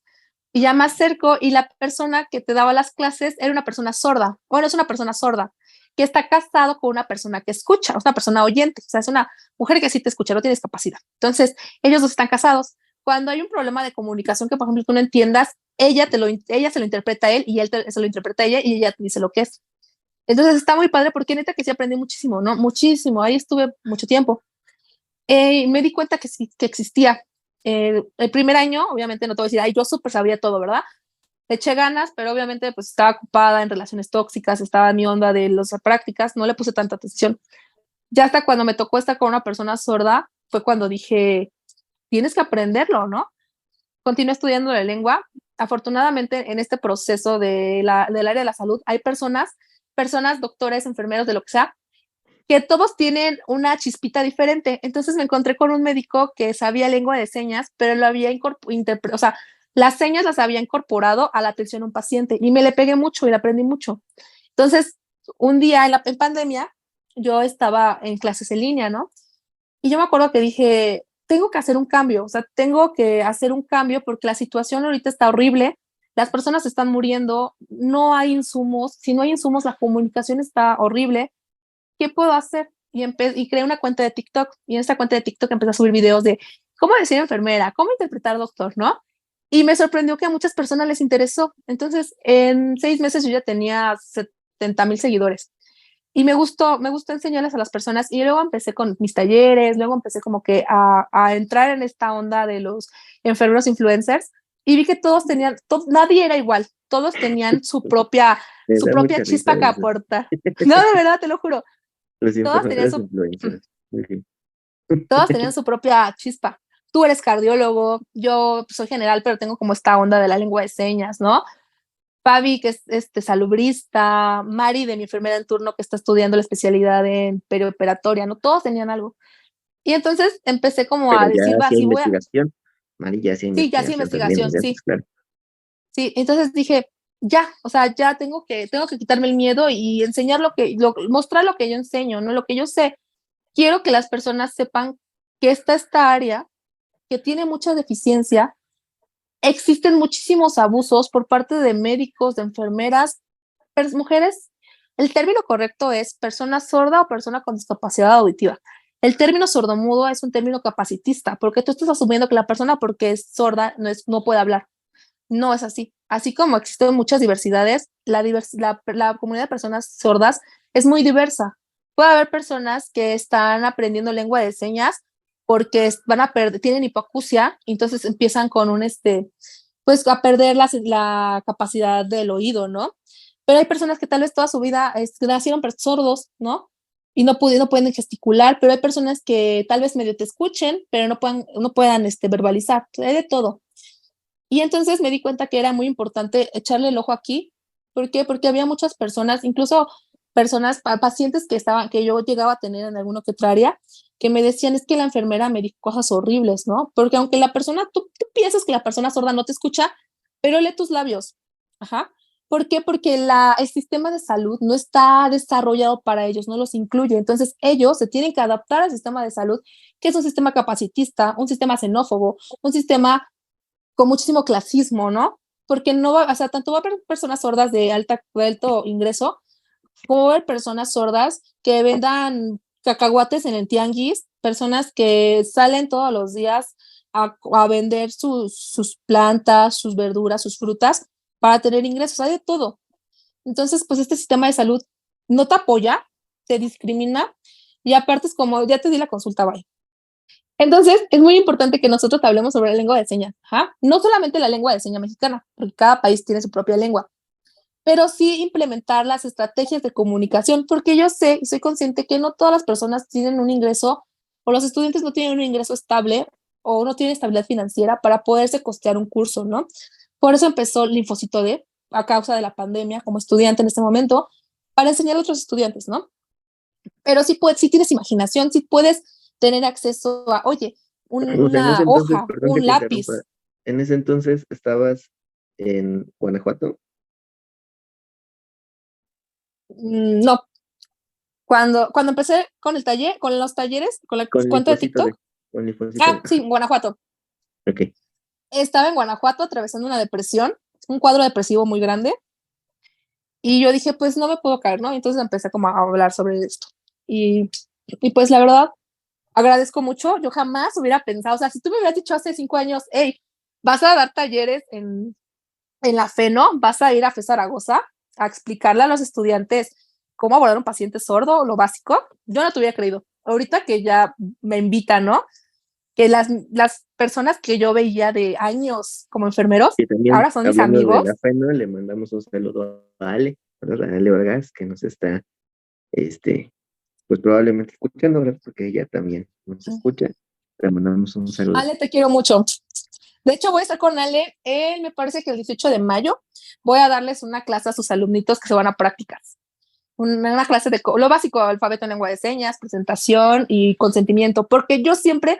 Y ya me acerco y la persona que te daba las clases era una persona sorda. Bueno, es una persona sorda que está casado con una persona que escucha, una persona oyente. O sea, es una mujer que sí te escucha, no tiene discapacidad. Entonces, ellos dos están casados. Cuando hay un problema de comunicación que, por ejemplo, tú no entiendas, ella se lo interpreta a él y él se lo interpreta a ella y ella te dice lo que es. Entonces, está muy padre porque neta que sí aprendí muchísimo, ¿no? Muchísimo. Ahí estuve mucho tiempo. Me di cuenta que sí, que existía. El primer año, obviamente no te voy a decir, ay, yo súper sabía todo, ¿verdad? Le eché ganas, pero obviamente pues estaba ocupada en relaciones tóxicas, estaba en mi onda de las prácticas, no le puse tanta atención. Ya hasta cuando me tocó estar con una persona sorda, fue cuando dije, tienes que aprenderlo, ¿no? Continué estudiando la lengua. Afortunadamente, en este proceso del área de la salud, hay personas, doctores, enfermeros, de lo que sea, que todos tienen una chispita diferente. Entonces me encontré con un médico que sabía lengua de señas, pero lo había o sea, las señas las había incorporado a la atención a un paciente y me le pegué mucho y le aprendí mucho. Entonces, un día en pandemia, yo estaba en clases en línea, ¿no? Y yo me acuerdo que dije, tengo que hacer un cambio, o sea, tengo que hacer un cambio porque la situación ahorita está horrible, las personas están muriendo, no hay insumos, si no hay insumos, la comunicación está horrible. ¿Qué puedo hacer? Y creé una cuenta de TikTok, y en esa cuenta de TikTok empecé a subir videos de cómo decir enfermera, cómo interpretar doctor, ¿no? Y me sorprendió que a muchas personas les interesó. Entonces, en 6 meses yo ya tenía 70,000 seguidores. Y me gustó enseñarles a las personas. Y luego empecé con mis talleres, luego empecé como que a entrar en esta onda de los enfermeros influencers. Y vi que todos tenían, nadie era igual, todos tenían Me su da propia mucha risa chispa que eso. aportar. No, de verdad, te lo juro. Los Todas tenían enfermeros su, influencers. Muy bien. todas tenían su propia chispa. Tú eres cardiólogo, yo soy general, pero tengo como esta onda de la lengua de señas, ¿no? Fabi, que es salubrista, Mari, de mi enfermera en turno, que está estudiando la especialidad en perioperatoria, ¿no? Todos tenían algo. Y entonces empecé como Pero a ya decir, va, hacía sí voy a, investigación. Mari ya hacía sí, ya hacía investigación también, investigación, desde sí, antes, claro. sí. Entonces dije, ya, o sea, ya tengo que quitarme el miedo y enseñar mostrar lo que yo enseño, ¿no? Lo que yo sé. Quiero que las personas sepan que esta área, que tiene mucha deficiencia, existen muchísimos abusos por parte de médicos, de enfermeras, mujeres. El término correcto es persona sorda o persona con discapacidad auditiva. El término sordomudo es un término capacitista, porque tú estás asumiendo que la persona porque es sorda no puede hablar. No es así. Así como existen muchas diversidades, la comunidad de personas sordas es muy diversa. Puede haber personas que están aprendiendo lengua de señas porque van a perder, tienen hipoacusia, entonces empiezan con pues a perder la capacidad del oído, ¿no? Pero hay personas que tal vez toda su vida nacieron sordos, ¿no? Y no pueden gesticular, pero hay personas que tal vez medio te escuchen, pero no puedan verbalizar. Hay de todo. Y entonces me di cuenta que era muy importante echarle el ojo aquí. ¿Por qué? Porque había muchas personas, incluso pacientes que yo llegaba a tener en alguna que otra área, que me decían, es que la enfermera me dijo cosas horribles, ¿no? Porque aunque tú piensas que la persona sorda no te escucha, pero lee tus labios. Ajá. ¿Por qué? Porque el sistema de salud no está desarrollado para ellos, no los incluye. Entonces ellos se tienen que adaptar al sistema de salud, que es un sistema capacitista, un sistema xenófobo, un sistema con muchísimo clasismo, ¿no? Porque no va, o sea, tanto va a haber personas sordas de alto ingreso, como va a haber personas sordas que vendan cacahuates en el tianguis, personas que salen todos los días a vender sus plantas, sus verduras, sus frutas para tener ingresos, hay de todo. Entonces, pues este sistema de salud no te apoya, te discrimina y aparte es como, ya te di la consulta, bye. Entonces, es muy importante que nosotros hablemos sobre la lengua de señas. Ajá. No solamente la lengua de señas mexicana, porque cada país tiene su propia lengua, pero sí implementar las estrategias de comunicación, porque yo sé y soy consciente que no todas las personas tienen un ingreso o los estudiantes no tienen un ingreso estable o no tienen estabilidad financiera para poderse costear un curso, ¿no? Por eso empezó Linfocito D, a causa de la pandemia, como estudiante en este momento, para enseñar a otros estudiantes, ¿no? Pero si tienes imaginación, si puedes tener acceso a, oye, O sea, en ese una entonces, hoja, perdón que un te interrumpa, lápiz. en ese entonces estabas en Guanajuato, No, cuando empecé con el taller, con los talleres, con la con cuenta de Linfocito TikTok, de, con Linfocito de, sí, en Guanajuato. ok. Estaba en Guanajuato atravesando una depresión, un cuadro depresivo muy grande, y yo dije, pues no me puedo caer, ¿no? Y entonces empecé como a hablar sobre esto. Y, y pues la verdad, agradezco mucho. Yo jamás hubiera pensado, o sea, si tú me hubieras dicho hace 5 años, hey, vas a dar talleres en la FENO, vas a ir a FE Zaragoza a explicarle a los estudiantes cómo abordar un paciente sordo, lo básico, yo no te hubiera creído. Ahorita que ya me invitan, ¿no? Que las personas que yo veía de años como enfermeros, Y también, ahora son mis hablando de amigos. la FENO, le mandamos un saludo a Ale, ¿verdad? A Ale Vargas, que nos está, este, pues probablemente escuchando, ¿verdad? Porque ella también nos escucha. Le mandamos un saludo. Ale, te quiero mucho. De hecho, voy a estar con Ale, me parece que el 18 de mayo voy a darles una clase a sus alumnitos que se van a prácticas. Una clase de lo básico, alfabeto en lengua de señas, presentación y consentimiento, porque yo siempre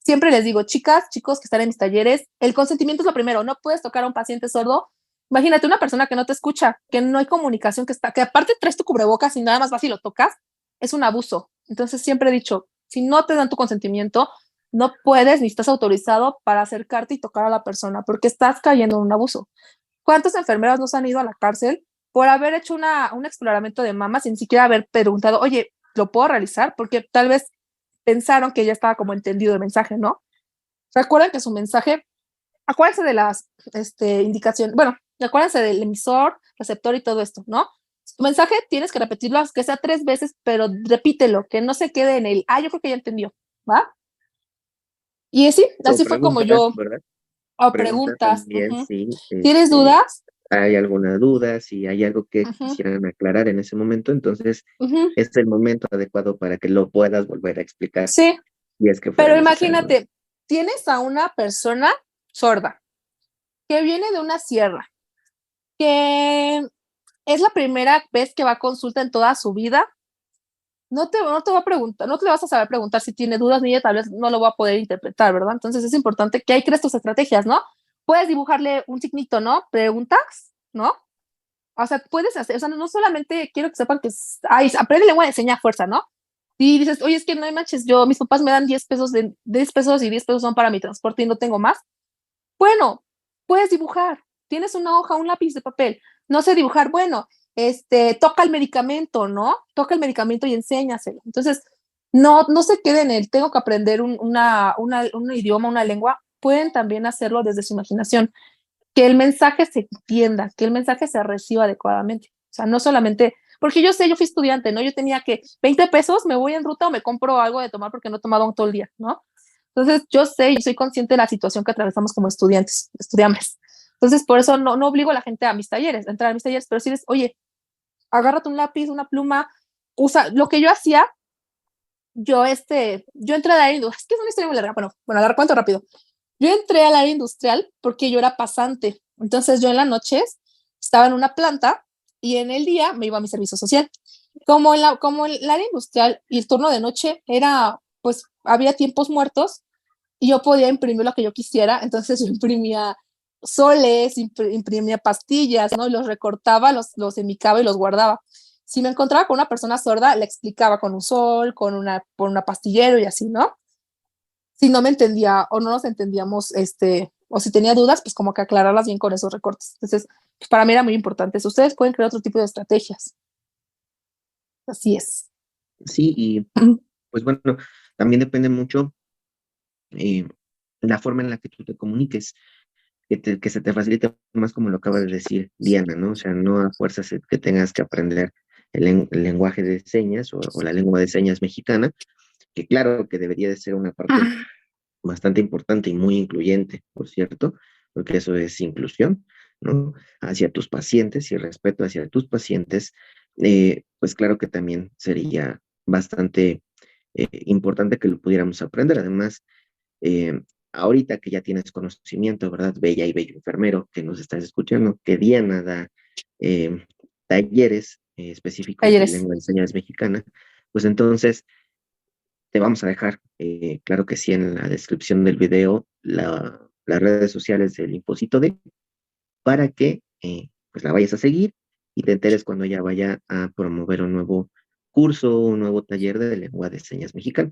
les digo, chicas, chicos que están en mis talleres, el consentimiento es lo primero, no puedes tocar a un paciente sordo. Imagínate una persona que no te escucha, que no hay comunicación, que aparte traes tu cubrebocas y nada más vas y lo tocas, es un abuso. Entonces siempre he dicho, Si no te dan tu consentimiento, no puedes ni estás autorizado para acercarte y tocar a la persona porque estás cayendo en un abuso. ¿Cuántas enfermeras nos han ido a la cárcel por haber hecho un exploramiento de mama sin siquiera haber preguntado, oye, ¿lo puedo realizar? Porque tal vez pensaron que ya estaba como entendido el mensaje, ¿no? Recuerden que su mensaje, acuérdense de las indicaciones, bueno, acuérdense del emisor, receptor y todo esto, ¿no? Tu mensaje tienes que repetirlo, que sea 3 veces, pero repítelo, que no se quede en el, yo creo que ya entendió, ¿va? Y sí, O así fue como preguntas, yo, ¿verdad? o Preguntas preguntas. también si ¿Tienes dudas? hay alguna duda, si hay algo que Ujú, quisieran aclarar en ese momento, entonces ujú. es el momento adecuado para que lo puedas volver a explicar, Sí, si es que fuera pero necesario. imagínate, tienes a una persona sorda que viene de una sierra, que es la primera vez que va a consulta en toda su vida. No te va a preguntar, no te le vas a saber preguntar si tiene dudas, ni ella tal vez no lo va a poder interpretar, ¿verdad? Entonces es importante que ahí crees tus estrategias, ¿no? Puedes dibujarle un signito, ¿no? Preguntas, ¿no? O sea, puedes hacer, o sea, no solamente quiero que sepan que, aprende lengua de señas a fuerza, ¿no? Y dices, oye, es que no hay manches, mis papás me dan 10 pesos, 10 pesos y 10 pesos son para mi transporte y no tengo más. Bueno, puedes dibujar. Tienes una hoja, un lápiz de papel. No sé dibujar. Bueno, toca el medicamento, ¿no? Toca el medicamento y enséñaselo. Entonces, no se queden en el tengo que aprender un idioma, una lengua. Pueden también hacerlo desde su imaginación. Que el mensaje se entienda, que el mensaje se reciba adecuadamente. O sea, no solamente, porque yo sé, yo fui estudiante, ¿no? Yo tenía que 20 pesos, me voy en ruta o me compro algo de tomar porque no he tomado todo el día, ¿no? Entonces, yo sé y soy consciente de la situación que atravesamos como estudiantes, estudiantes. Entonces, por eso no obligo a la gente a mis talleres, a entrar a mis talleres, pero si les, oye, agárrate un lápiz, una pluma, usa lo que yo hacía, yo entré al área industrial, es que es una historia muy larga, bueno, la cuento rápido. Yo entré al área industrial porque yo era pasante, entonces yo en las noches estaba en una planta y en el día me iba a mi servicio social. Como el área industrial y el turno de noche era, pues había tiempos muertos, y yo podía imprimir lo que yo quisiera, entonces yo imprimía soles, imprimía pastillas, ¿no? Y los recortaba, los enmicaba y los guardaba. Si me encontraba con una persona sorda, le explicaba con un sol, con una pastillero y así, ¿no? Si no me entendía o no nos entendíamos, o si tenía dudas, pues como que aclararlas bien con esos recortes. Entonces, pues para mí era muy importante eso. Ustedes pueden crear otro tipo de estrategias. Así es. Sí, y pues bueno, también depende mucho eh, la forma en la que tú te comuniques, que se te facilite más como lo acaba de decir Diana, ¿no? O sea, no a fuerzas que tengas que aprender el lenguaje de señas o la lengua de señas mexicana, que claro que debería de ser una parte bastante importante y muy incluyente, por cierto, porque eso es inclusión, ¿no? Hacia tus pacientes y respeto hacia tus pacientes, pues claro que también sería bastante importante que lo pudiéramos aprender. Además, eh, ahorita que ya tienes conocimiento, ¿verdad? Bella y bello enfermero que nos estás escuchando, que Diana da eh, talleres específicos de Talleres. lengua de señas mexicana, pues entonces te vamos a dejar, claro que sí, en la descripción del video, las redes sociales del Imposito D para que pues la vayas a seguir y te enteres cuando ella vaya a promover un nuevo curso, un nuevo taller de lengua de señas mexicana,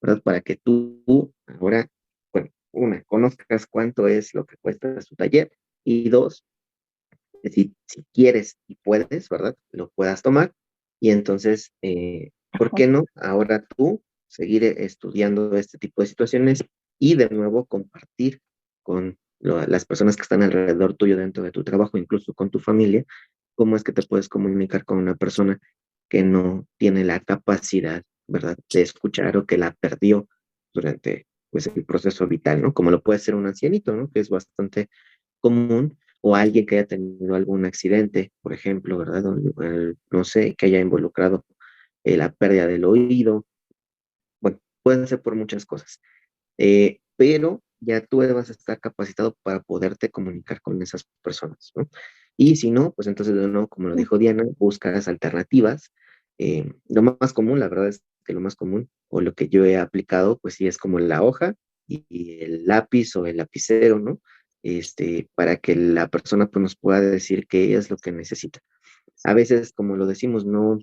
¿verdad? Para que tú ahora, bueno, una, conozcas cuánto es lo que cuesta su taller y dos, si quieres y puedes, ¿verdad? Lo puedas tomar y entonces, ¿por qué no? Ahora tú seguir estudiando este tipo de situaciones y de nuevo compartir con las personas que están alrededor tuyo dentro de tu trabajo, incluso con tu familia, cómo es que te puedes comunicar con una persona que no tiene la capacidad, ¿verdad?, de escuchar o que la perdió durante, pues, el proceso vital, ¿no? Como lo puede ser un ancianito, ¿no? Que es bastante común, o alguien que haya tenido algún accidente, por ejemplo, ¿verdad? No sé, que haya involucrado la pérdida del oído. Bueno, pueden ser por muchas cosas. Pero ya tú vas a estar capacitado para poderte comunicar con esas personas, ¿no? Y si no, pues entonces de nuevo, como lo dijo Diana, buscas alternativas. Lo más común, la verdad es que lo más común, o lo que yo he aplicado, pues sí es como la hoja y el lápiz o el lapicero, ¿no? Para que la persona pues, nos pueda decir qué es lo que necesita. A veces, como lo decimos, no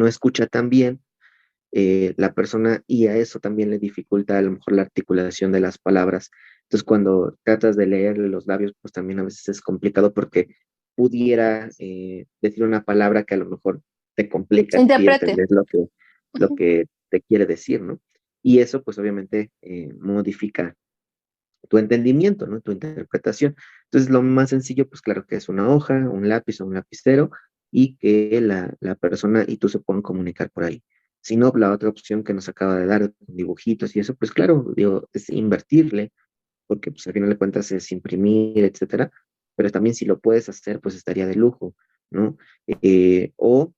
escucha tan bien, la persona y a eso también le dificulta a lo mejor la articulación de las palabras. Entonces, cuando tratas de leerle los labios, pues también a veces es complicado porque pudiera decir una palabra que a lo mejor te complica a ti Interprete. entender lo que te quiere decir, ¿no? Y eso, pues obviamente, modifica tu entendimiento, ¿no? Tu interpretación. Entonces, lo más sencillo, pues claro que es una hoja, un lápiz o un lapicero y que la persona y tú se puedan comunicar por ahí. Si no, la otra opción que nos acaba de dar, con dibujitos y eso, pues claro, digo, es invertirle, porque pues al final de cuentas es imprimir, etcétera, pero también si lo puedes hacer, pues estaría de lujo, ¿no? O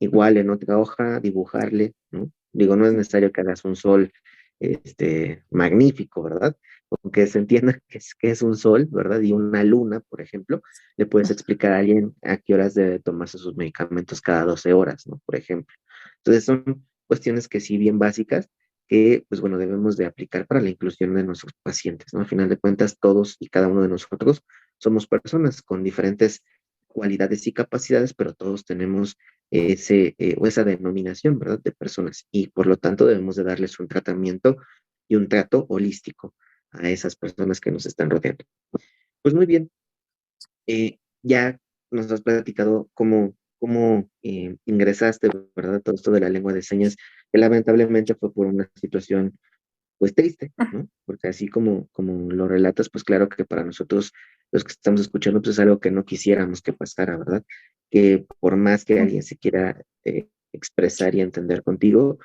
igual en otra hoja dibujarle, ¿no? Digo, no es necesario que hagas un sol magnífico, ¿verdad? Aunque se entienda que es un sol, ¿verdad? Y una luna, por ejemplo, le puedes explicar a alguien a qué horas debe tomarse sus medicamentos cada 12 horas, ¿no? Por ejemplo. Entonces son cuestiones que sí bien básicas, que, pues bueno, debemos de aplicar para la inclusión de nuestros pacientes, ¿no? Al final de cuentas, todos y cada uno de nosotros somos personas con diferentes cualidades y capacidades, pero todos tenemos o esa denominación, ¿verdad? De personas y por lo tanto debemos de darles un tratamiento y un trato holístico a esas personas que nos están rodeando. Pues muy bien, ya nos has platicado cómo ingresaste, ¿verdad? Todo esto de la lengua de señas, que lamentablemente fue por una situación pues triste, ¿no? Porque así como lo relatas, pues claro que para nosotros, los que estamos escuchando, pues es algo que no quisiéramos que pasara, ¿verdad? Que por más que alguien se quiera expresar y entender contigo,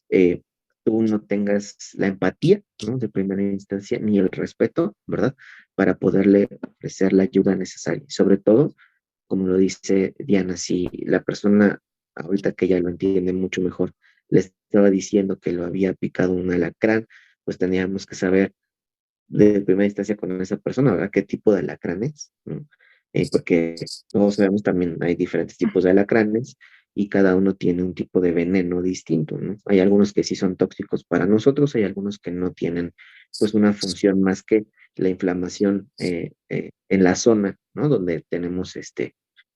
eh, tú no tengas la empatía, ¿no? De primera instancia, ni el respeto, ¿verdad? Para poderle ofrecer la ayuda necesaria. Y sobre todo, como lo dice Diana, si la persona, ahorita que ella lo entiende mucho mejor, le estaba diciendo que lo había picado un alacrán, pues teníamos que saber de primera instancia con esa persona, ¿verdad? ¿Qué tipo de alacrán es? ¿No? Porque todos sabemos también hay diferentes tipos de alacranes y cada uno tiene un tipo de veneno distinto, ¿no? Hay algunos que sí son tóxicos para nosotros, hay algunos que no tienen pues una función más que la inflamación en la zona, ¿no? Donde tenemos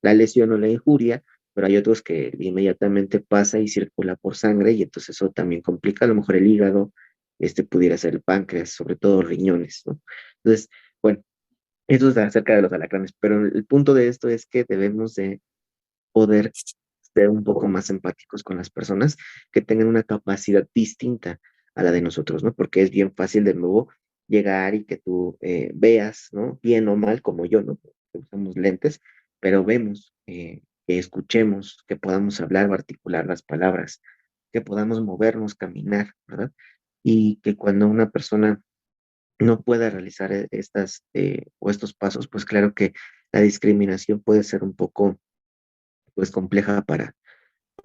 la lesión o la injuria, pero hay otros que inmediatamente pasa y circula por sangre y entonces eso también complica a lo mejor el hígado, pudiera ser el páncreas, sobre todo riñones, ¿no? Entonces, bueno, eso es acerca de los alacranes, pero el punto de esto es que debemos de poder ser un poco más empáticos con las personas que tengan una capacidad distinta a la de nosotros, ¿no? Porque es bien fácil de nuevo llegar y que tú veas, ¿no? Bien o mal, como yo, ¿no? Que usamos lentes, pero vemos, que escuchemos, que podamos hablar o articular las palabras, que podamos movernos, caminar, ¿verdad? Y que cuando una persona no pueda realizar estas o estos pasos, pues claro que la discriminación puede ser un poco pues compleja para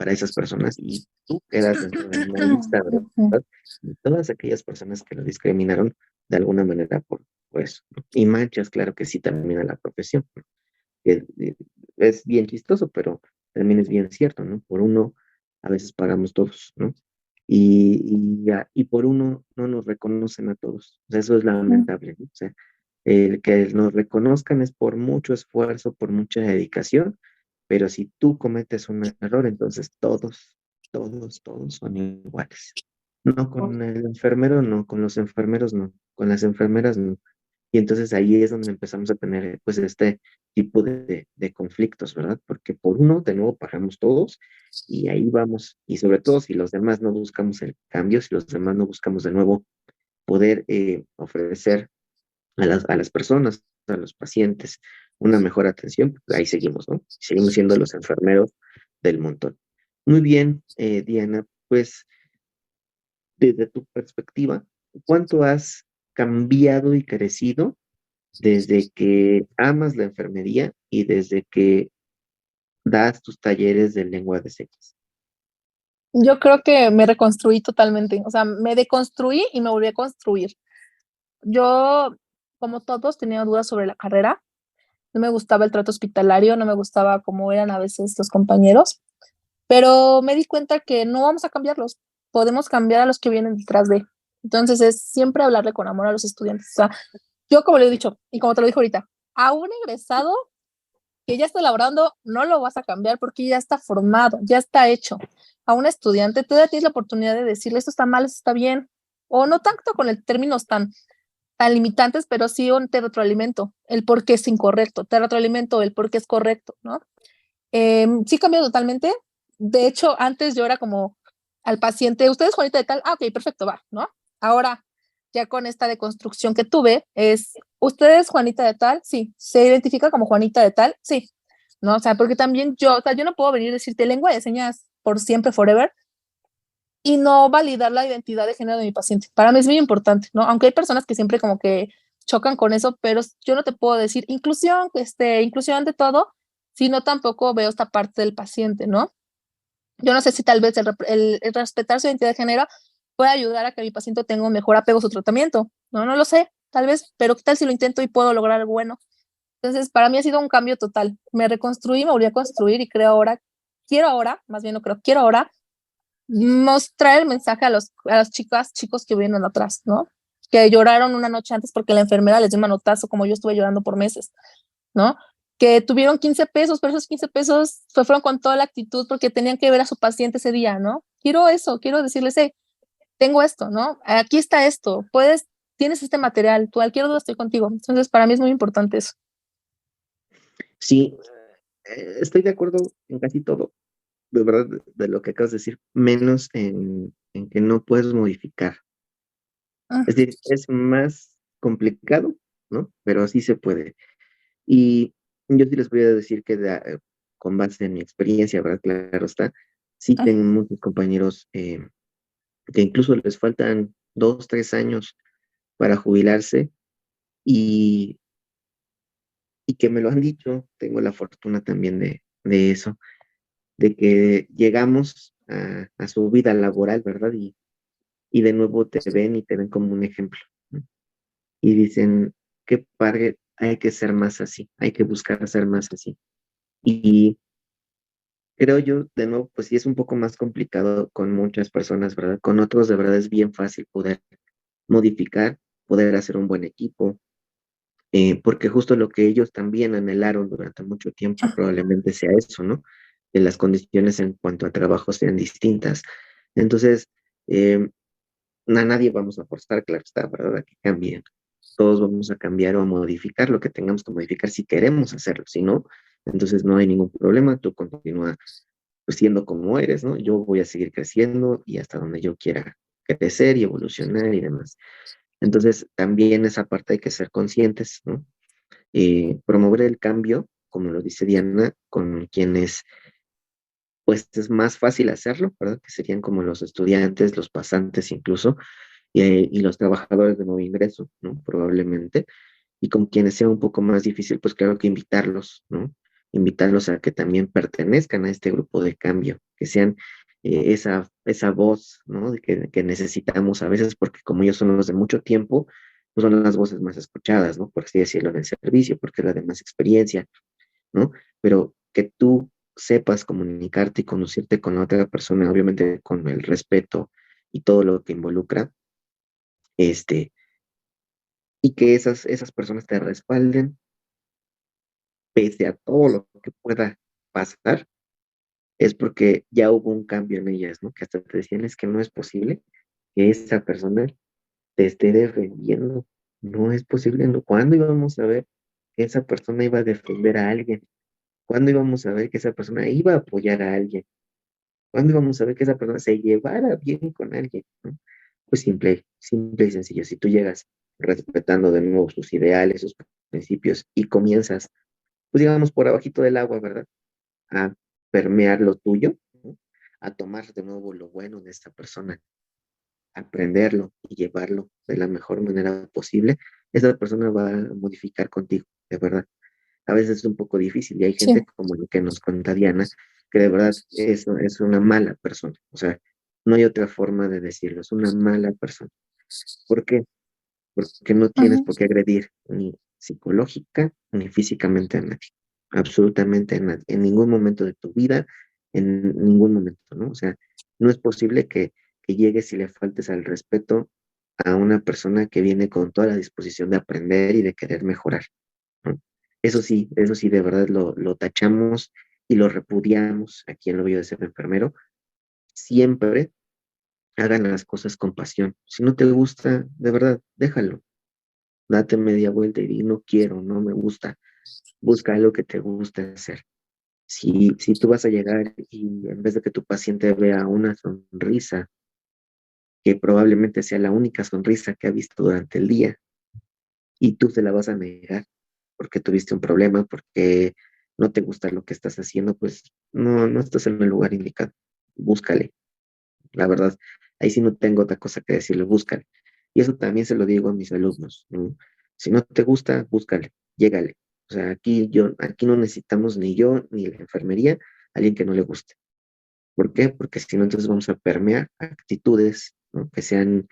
esas personas y tú quedas dentro de una lista, Ujú. ¿verdad? De todas aquellas personas que lo discriminaron de alguna manera por eso, ¿no? Y manchas, claro que sí, también a la profesión, ¿no? Que es bien chistoso, pero también es bien cierto, ¿no? Por uno a veces pagamos todos, ¿no? Y por uno no nos reconocen a todos. O sea, eso es lamentable, ¿no? O sea, el que nos reconozcan es por mucho esfuerzo, por mucha dedicación, pero si tú cometes un error, entonces todos son iguales. No con el enfermero, no, con los enfermeros, no, con las enfermeras, no. Y entonces ahí es donde empezamos a tener pues este tipo de conflictos, ¿verdad? Porque por uno de nuevo pagamos todos y ahí vamos. Y sobre todo si los demás no buscamos el cambio, si los demás no buscamos de nuevo poder ofrecer a las personas, a los pacientes, una mejor atención, pues ahí seguimos, ¿no? Seguimos siendo los enfermeros del montón. Muy bien, Diana, pues desde tu perspectiva, ¿cuánto has cambiado y crecido desde que amas la enfermería y desde que das tus talleres de lengua de señas? Yo creo que me reconstruí totalmente, o sea, me deconstruí y me volví a construir. Yo, como todos, tenía dudas sobre la carrera, no me gustaba el trato hospitalario, no me gustaba cómo eran a veces los compañeros, pero me di cuenta que no vamos a cambiarlos, podemos cambiar a los que vienen detrás de. Entonces, es siempre hablarle con amor a los estudiantes. O sea, yo como le he dicho, y como te lo dijo ahorita, a un egresado que ya está elaborando, no lo vas a cambiar porque ya está formado, ya está hecho. A un estudiante, tú ya tienes la oportunidad de decirle, esto está mal, esto está bien, o no tanto con el términos tan limitantes, pero sí un te retroalimento, el por qué es incorrecto, te retroalimento el por qué es correcto, ¿no? Sí cambió totalmente. De hecho, antes yo era como al paciente, ¿usted es Juanita de tal? Ah, ok, perfecto, va, ¿no? Ahora, ya con esta deconstrucción que tuve, es, ¿usted es Juanita de tal? Sí. ¿Se identifica como Juanita de tal? Sí. ¿No? O sea, porque también yo, o sea, yo no puedo venir a decirte lengua de señas por siempre, forever, y no validar la identidad de género de mi paciente. Para mí es muy importante, ¿no? Aunque hay personas que siempre como que chocan con eso, pero yo no te puedo decir inclusión, inclusión de todo, sino tampoco veo esta parte del paciente, ¿no? Yo no sé si tal vez el respetar su identidad de género puede ayudar a que mi paciente tenga un mejor apego a su tratamiento, ¿no? No lo sé, tal vez, pero ¿qué tal si lo intento y puedo lograr algo bueno? Entonces, para mí ha sido un cambio total. Me reconstruí, me volví a construir y quiero ahora, más bien no creo, quiero ahora mostrar el mensaje a las chicas, chicos que vienen atrás, ¿no? Que lloraron una noche antes porque la enfermera les dio un manotazo, como yo estuve llorando por meses, ¿no? Que tuvieron 15 pesos, pero esos 15 pesos fueron con toda la actitud porque tenían que ver a su paciente ese día, ¿no? Quiero eso, quiero decirles, hey, tengo esto, ¿no? Aquí está esto, tienes este material, tú cualquier duda estoy contigo. Entonces, para mí es muy importante eso. Sí, estoy de acuerdo en casi todo, de verdad, de lo que acabas de decir, menos en que no puedes modificar. Ah, Es decir, es más complicado, ¿no? Pero sí se puede. Y yo sí les voy a decir que con base en mi experiencia, ¿verdad? Claro está, sí ah, tengo muchos compañeros que incluso les faltan 2, 3 años para jubilarse y, y que me lo han dicho, tengo la fortuna también de eso, de que llegamos a su vida laboral, ¿verdad? Y de nuevo te ven y te ven como un ejemplo, ¿no? Y dicen, qué padre, hay que ser más así, hay que buscar ser más así. Y creo yo, de nuevo, pues sí es un poco más complicado con muchas personas, ¿verdad? Con otros, de verdad, es bien fácil poder modificar, poder hacer un buen equipo, porque justo lo que ellos también anhelaron durante mucho tiempo ah, probablemente sea eso, ¿no? Que las condiciones en cuanto a trabajo sean distintas. Entonces, eh, a nadie vamos a forzar, claro está, ¿verdad? A que cambien. Todos vamos a cambiar o a modificar lo que tengamos que modificar si queremos hacerlo. Si no, entonces no hay ningún problema. Tú continúa pues, siendo como eres, ¿no? Yo voy a seguir creciendo y hasta donde yo quiera crecer y evolucionar y demás. Entonces, también esa parte hay que ser conscientes, ¿no? Promover el cambio, como lo dice Diana, con quienes pues es más fácil hacerlo, ¿verdad? Que serían como los estudiantes, los pasantes incluso, y los trabajadores de nuevo ingreso, ¿no? Probablemente, y con quienes sea un poco más difícil, pues claro que invitarlos, ¿no? Invitarlos a que también pertenezcan a este grupo de cambio, que sean esa voz, ¿no? Que necesitamos a veces, porque como ellos son los de mucho tiempo, pues son las voces más escuchadas, ¿no? Por así decirlo, en el servicio, porque es la de más experiencia, ¿no? Pero que tú sepas comunicarte y conducirte con la otra persona, obviamente con el respeto y todo lo que involucra, este, y que esas personas te respalden pese a todo lo que pueda pasar, es porque ya hubo un cambio en ellas, ¿no? Que hasta te decían es que no es posible que esa persona te esté defendiendo, no es posible, ¿no? ¿Cuándo íbamos a ver que esa persona iba a defender a alguien? ¿Cuándo íbamos a ver que esa persona iba a apoyar a alguien? ¿Cuándo íbamos a ver que esa persona se llevara bien con alguien, ¿no? Pues simple, simple y sencillo. Si tú llegas respetando de nuevo sus ideales, sus principios y comienzas, pues digamos, por abajito del agua, ¿verdad? A permear lo tuyo, ¿no? A tomar de nuevo lo bueno de esta persona, aprenderlo y llevarlo de la mejor manera posible, esa persona va a modificar contigo, de verdad. A veces es un poco difícil y hay gente sí. como lo que nos cuenta Diana, que de verdad es una mala persona. O sea, no hay otra forma de decirlo, es una mala persona. ¿Por qué? Porque no tienes Ujú, por qué agredir ni psicológica ni físicamente a nadie, absolutamente a nadie, en ningún momento de tu vida, en ningún momento, ¿no? O sea, no es posible que llegues y le faltes al respeto a una persona que viene con toda la disposición de aprender y de querer mejorar, ¿no? eso sí, de verdad lo tachamos y lo repudiamos aquí en lo bello de ser enfermero. Siempre hagan las cosas con pasión. Si no te gusta, de verdad, déjalo. Date media vuelta y di, no quiero, no me gusta. Busca algo que te guste hacer. Si tú vas a llegar y en vez de que tu paciente vea una sonrisa, que probablemente sea la única sonrisa que ha visto durante el día, y tú se la vas a negar porque tuviste un problema, porque no te gusta lo que estás haciendo, pues no estás en el lugar indicado. Búscale, la verdad. Ahí sí no tengo otra cosa que decirle, búscale. Y eso también se lo digo a mis alumnos, ¿no? Si no te gusta, búscale, llégale. O sea, aquí no necesitamos ni yo ni la enfermería, alguien que no le guste. ¿Por qué? Porque si no, entonces vamos a permear actitudes, ¿no? Que se han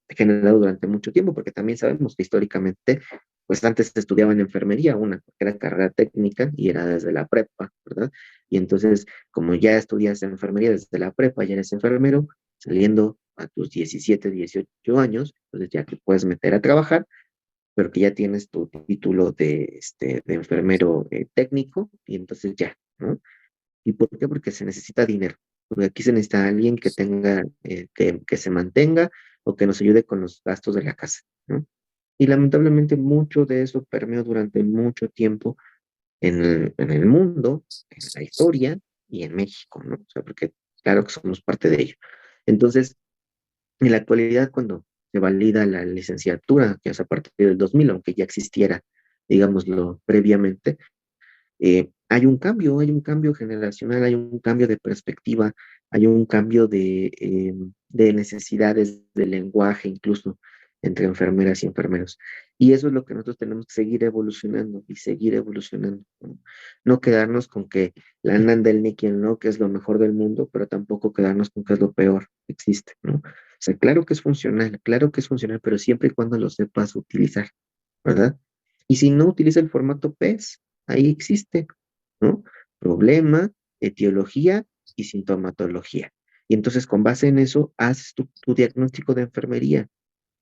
generado durante mucho tiempo, porque también sabemos que históricamente, pues antes se estudiaba en enfermería, una, porque era carrera técnica y era desde la prepa, ¿verdad? Y entonces, como ya estudias enfermería desde la prepa, ya eres enfermero, saliendo a tus 17, 18 años, entonces ya te puedes meter a trabajar, pero que ya tienes tu título de enfermero técnico, y entonces ya, ¿no? ¿Y por qué? Porque se necesita dinero. Porque aquí se necesita alguien que tenga, que se mantenga o que nos ayude con los gastos de la casa, ¿no? Y lamentablemente mucho de eso permeó durante mucho tiempo en el mundo, en la historia y en México, ¿no? O sea, porque claro que somos parte de ello. Entonces, en la actualidad, cuando se valida la licenciatura, que es a partir del 2000, aunque ya existiera, digámoslo, previamente, hay un cambio generacional, hay un cambio de perspectiva, hay un cambio de necesidades de lenguaje incluso entre enfermeras y enfermeros. Y eso es lo que nosotros tenemos que seguir evolucionando y seguir evolucionando, ¿no? No quedarnos con que la Nanda, el Nicky, el no, que es lo mejor del mundo, pero tampoco quedarnos con que es lo peor que existe, ¿no? O sea, claro que es funcional, pero siempre y cuando lo sepas utilizar, ¿verdad? Y si no utiliza el formato PES, ahí existe, ¿no? Problema, etiología y sintomatología. Y entonces con base en eso, haces tu diagnóstico de enfermería,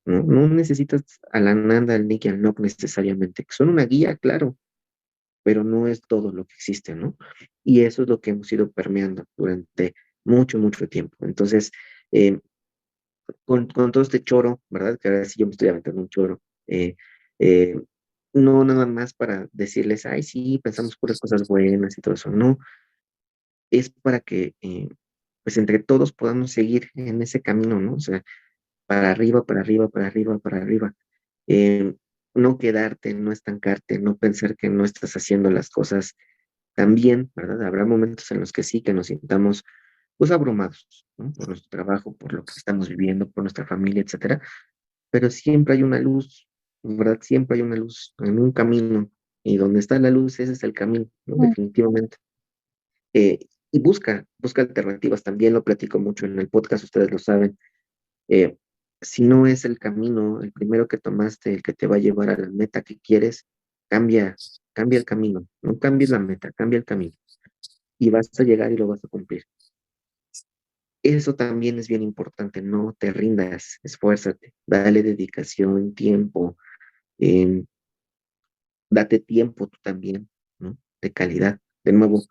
¿no? No necesitas a la Nanda, al Nick y al NOC necesariamente, que son una guía, claro, pero no es todo lo que existe, ¿no? Y eso es lo que hemos ido permeando durante mucho, mucho tiempo. Entonces, eh, con todo este choro, ¿verdad? Que ahora sí yo me estoy aventando un choro. eh, eh, no nada más para decirles, ay, sí, pensamos puras cosas buenas y todo eso, no, es para que pues entre todos podamos seguir en ese camino, ¿no? O sea, para arriba, para arriba, para arriba, para arriba. Eh, no quedarte, no estancarte, no pensar que no estás haciendo las cosas tan bien, ¿verdad? Habrá momentos en los que sí, que nos sintamos pues abrumados, ¿no? Por nuestro trabajo, por lo que estamos viviendo, por nuestra familia, etcétera, pero siempre hay una luz, ¿verdad? Siempre hay una luz en un camino, y donde está la luz, ese es el camino, ¿no? Mm. Definitivamente. Y busca alternativas, también lo platico mucho en el podcast, ustedes lo saben. Eh, si no es el camino, el primero que tomaste, el que te va a llevar a la meta que quieres, cambia, cambia el camino, no cambies la meta, cambia el camino, y vas a llegar y lo vas a cumplir. Eso también es bien importante, no te rindas, esfuérzate, dale dedicación, tiempo, eh, date tiempo tú también, ¿no? De calidad. De nuevo,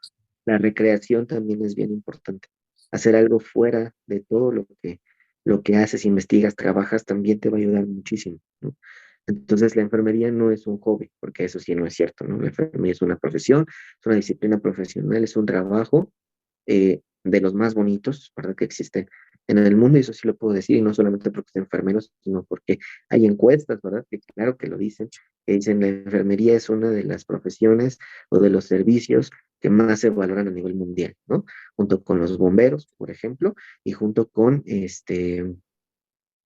la recreación también es bien importante. Hacer algo fuera de todo lo que haces, investigas, trabajas, también te va a ayudar muchísimo, ¿no? Entonces, la enfermería no es un hobby, porque eso sí no es cierto, ¿no? La enfermería es una profesión, es una disciplina profesional, es un trabajo de los más bonitos, ¿verdad? Que existen en el mundo, y eso sí lo puedo decir, y no solamente porque soy enfermeros, sino porque hay encuestas, ¿verdad? Que claro que lo dicen, que dicen la enfermería es una de las profesiones o de los servicios que más se valoran a nivel mundial, ¿no? Junto con los bomberos, por ejemplo, y junto con ahí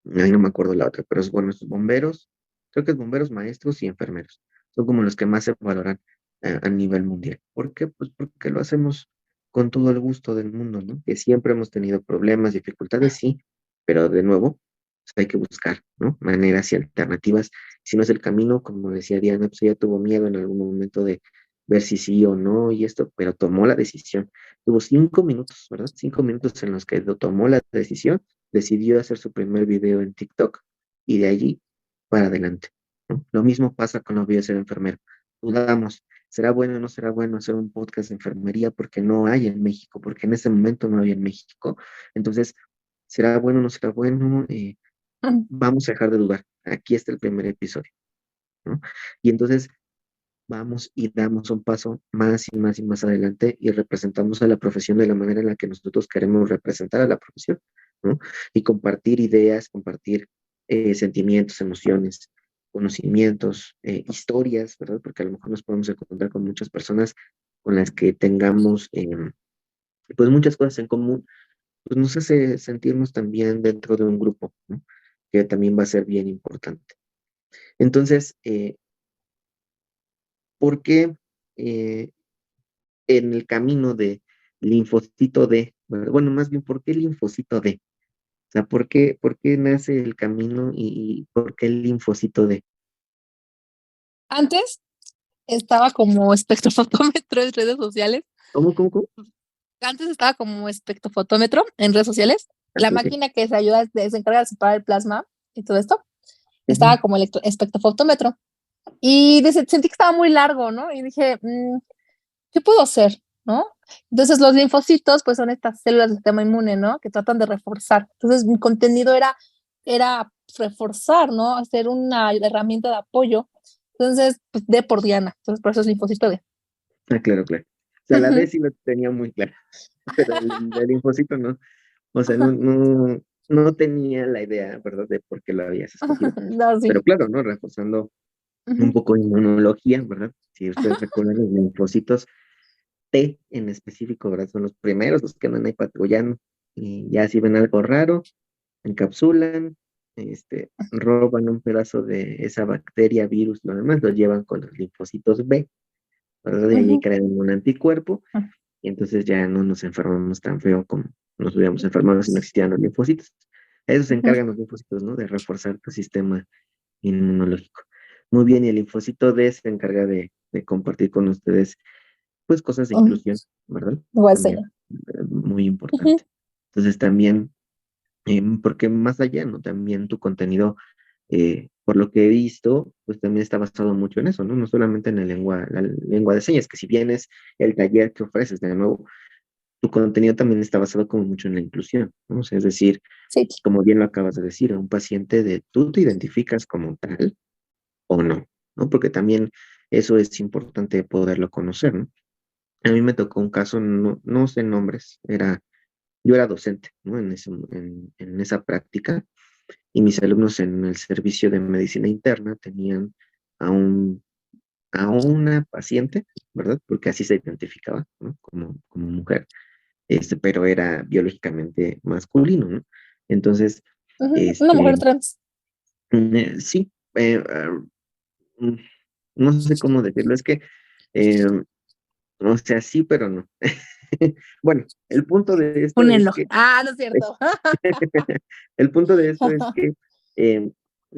no me acuerdo la otra, pero es bueno, esos bomberos, creo que es bomberos, maestros y enfermeros, son como los que más se valoran a nivel mundial. ¿Por qué? Pues porque lo hacemos con todo el gusto del mundo, ¿no? Que siempre hemos tenido problemas, dificultades, sí, pero de nuevo, pues hay que buscar, ¿no? Maneras y alternativas. Si no es el camino, como decía Diana, pues ella tuvo miedo en algún momento de ver si sí o no y esto, pero tomó la decisión. Tuvo 5 minutos, ¿verdad? 5 minutos en los que lo tomó la decisión, decidió hacer su primer video en TikTok y de allí para adelante, ¿no? Lo mismo pasa con lo de ser enfermero. dudamos, ¿será bueno o no será bueno hacer un podcast de enfermería? Porque no hay en México, porque en ese momento no había en México. Entonces, ¿será bueno o no será bueno? Vamos a dejar de dudar. Aquí está el primer episodio, ¿no? Y entonces vamos y damos un paso más y más y más adelante y representamos a la profesión de la manera en la que nosotros queremos representar a la profesión, ¿no? Y compartir ideas, compartir sentimientos, emociones, conocimientos, historias, ¿verdad? Porque a lo mejor nos podemos encontrar con muchas personas con las que tengamos pues muchas cosas en común, pues nos hace sentirnos también dentro de un grupo, ¿no? Que también va a ser bien importante. Entonces, ¿por qué eh, en el camino de linfocito D? Bueno, más bien, ¿por qué linfocito D? O sea, ¿por qué nace el camino y por qué el linfocito D? Antes estaba como espectrofotómetro en redes sociales. ¿Cómo? Antes estaba como espectrofotómetro en redes sociales. Ah, La ok. máquina que se encarga de separar el plasma y todo esto, Ujú. estaba como espectrofotómetro. Y sentí que estaba muy largo, ¿no? Y dije, ¿qué puedo hacer? ¿No? Entonces los linfocitos, pues son estas células del sistema inmune, ¿no? Que tratan de reforzar. Entonces mi contenido era reforzar, ¿no? Hacer una herramienta de apoyo. Entonces, pues D por Diana. Entonces por eso es linfocito D. Ah, claro, claro. O sea, la D sí lo tenía muy clara, pero el linfocito no. O sea, no tenía la idea, ¿verdad?, de por qué lo habías escogido. No, Pero sí. claro, ¿no? Reforzando un poco de inmunología, ¿verdad? Si ustedes recuerdan, los linfocitos T en específico, ¿verdad? Son los primeros, los que andan ahí patrullando. Y ya si ven algo raro, encapsulan, roban un pedazo de esa bacteria, virus, lo demás, lo llevan con los linfocitos B, ¿verdad? Y ahí crean un anticuerpo, y entonces ya no nos enfermamos tan feo como nos hubiéramos enfermado si no existían los linfocitos. A eso se encargan los linfocitos, ¿no? De reforzar tu sistema inmunológico. Muy bien, y el linfocito D se encarga de compartir con ustedes pues cosas de inclusión, ¿verdad? Igual También, señor. muy importante. Entonces también, porque más allá, ¿no? También tu contenido, por lo que he visto, pues también está basado mucho en eso, ¿no? No solamente en la lengua de señas, que si bien es el taller que ofreces, de nuevo, tu contenido también está basado como mucho en la inclusión, ¿no? O sea, es decir, Sí. como bien lo acabas de decir, a un paciente de tú te identificas como tal o no, ¿no? Porque también eso es importante poderlo conocer, ¿no? A mí me tocó un caso, no sé nombres, yo era docente, ¿no? En esa práctica, y mis alumnos en el servicio de medicina interna tenían a a una paciente, ¿verdad? Porque así se identificaba, ¿no? Como mujer, pero era biológicamente masculino, ¿no? Entonces, Una este, mujer trans. sí, mm, no sé cómo decirlo, es que, eh, o sea, sí, pero no. Bueno, el punto de esto es Únenlo. que Ah, no es cierto. el punto de esto es que, eh,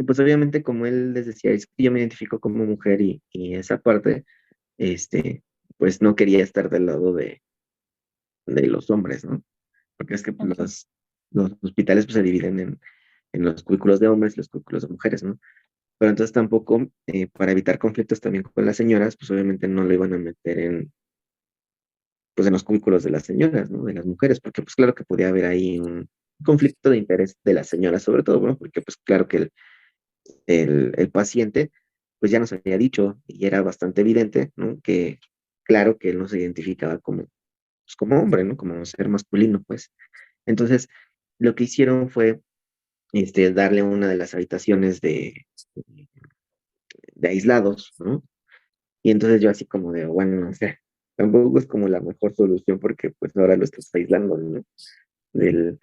pues obviamente como él les decía, es que yo me identifico como mujer y esa parte, este, pues no quería estar del lado de los hombres, ¿no? Porque es que pues, Ok. los hospitales pues, se dividen en los cubículos de hombres y los cubículos de mujeres, ¿no? Pero entonces tampoco, para evitar conflictos también con las señoras, pues obviamente no lo iban a meter pues en los cubículos de las señoras, ¿no? De las mujeres, porque pues claro que podía haber ahí un conflicto de interés de las señoras sobre todo, ¿no? Porque pues claro que el paciente pues ya nos había dicho y era bastante evidente, ¿no? Que claro que él no se identificaba como hombre, ¿no? Como ser masculino, pues. Entonces, lo que hicieron fue darle una de las habitaciones de aislados, ¿no? Y entonces yo así como de, bueno, o sea, tampoco es como la mejor solución porque pues ahora lo estás aislando, ¿no? Del,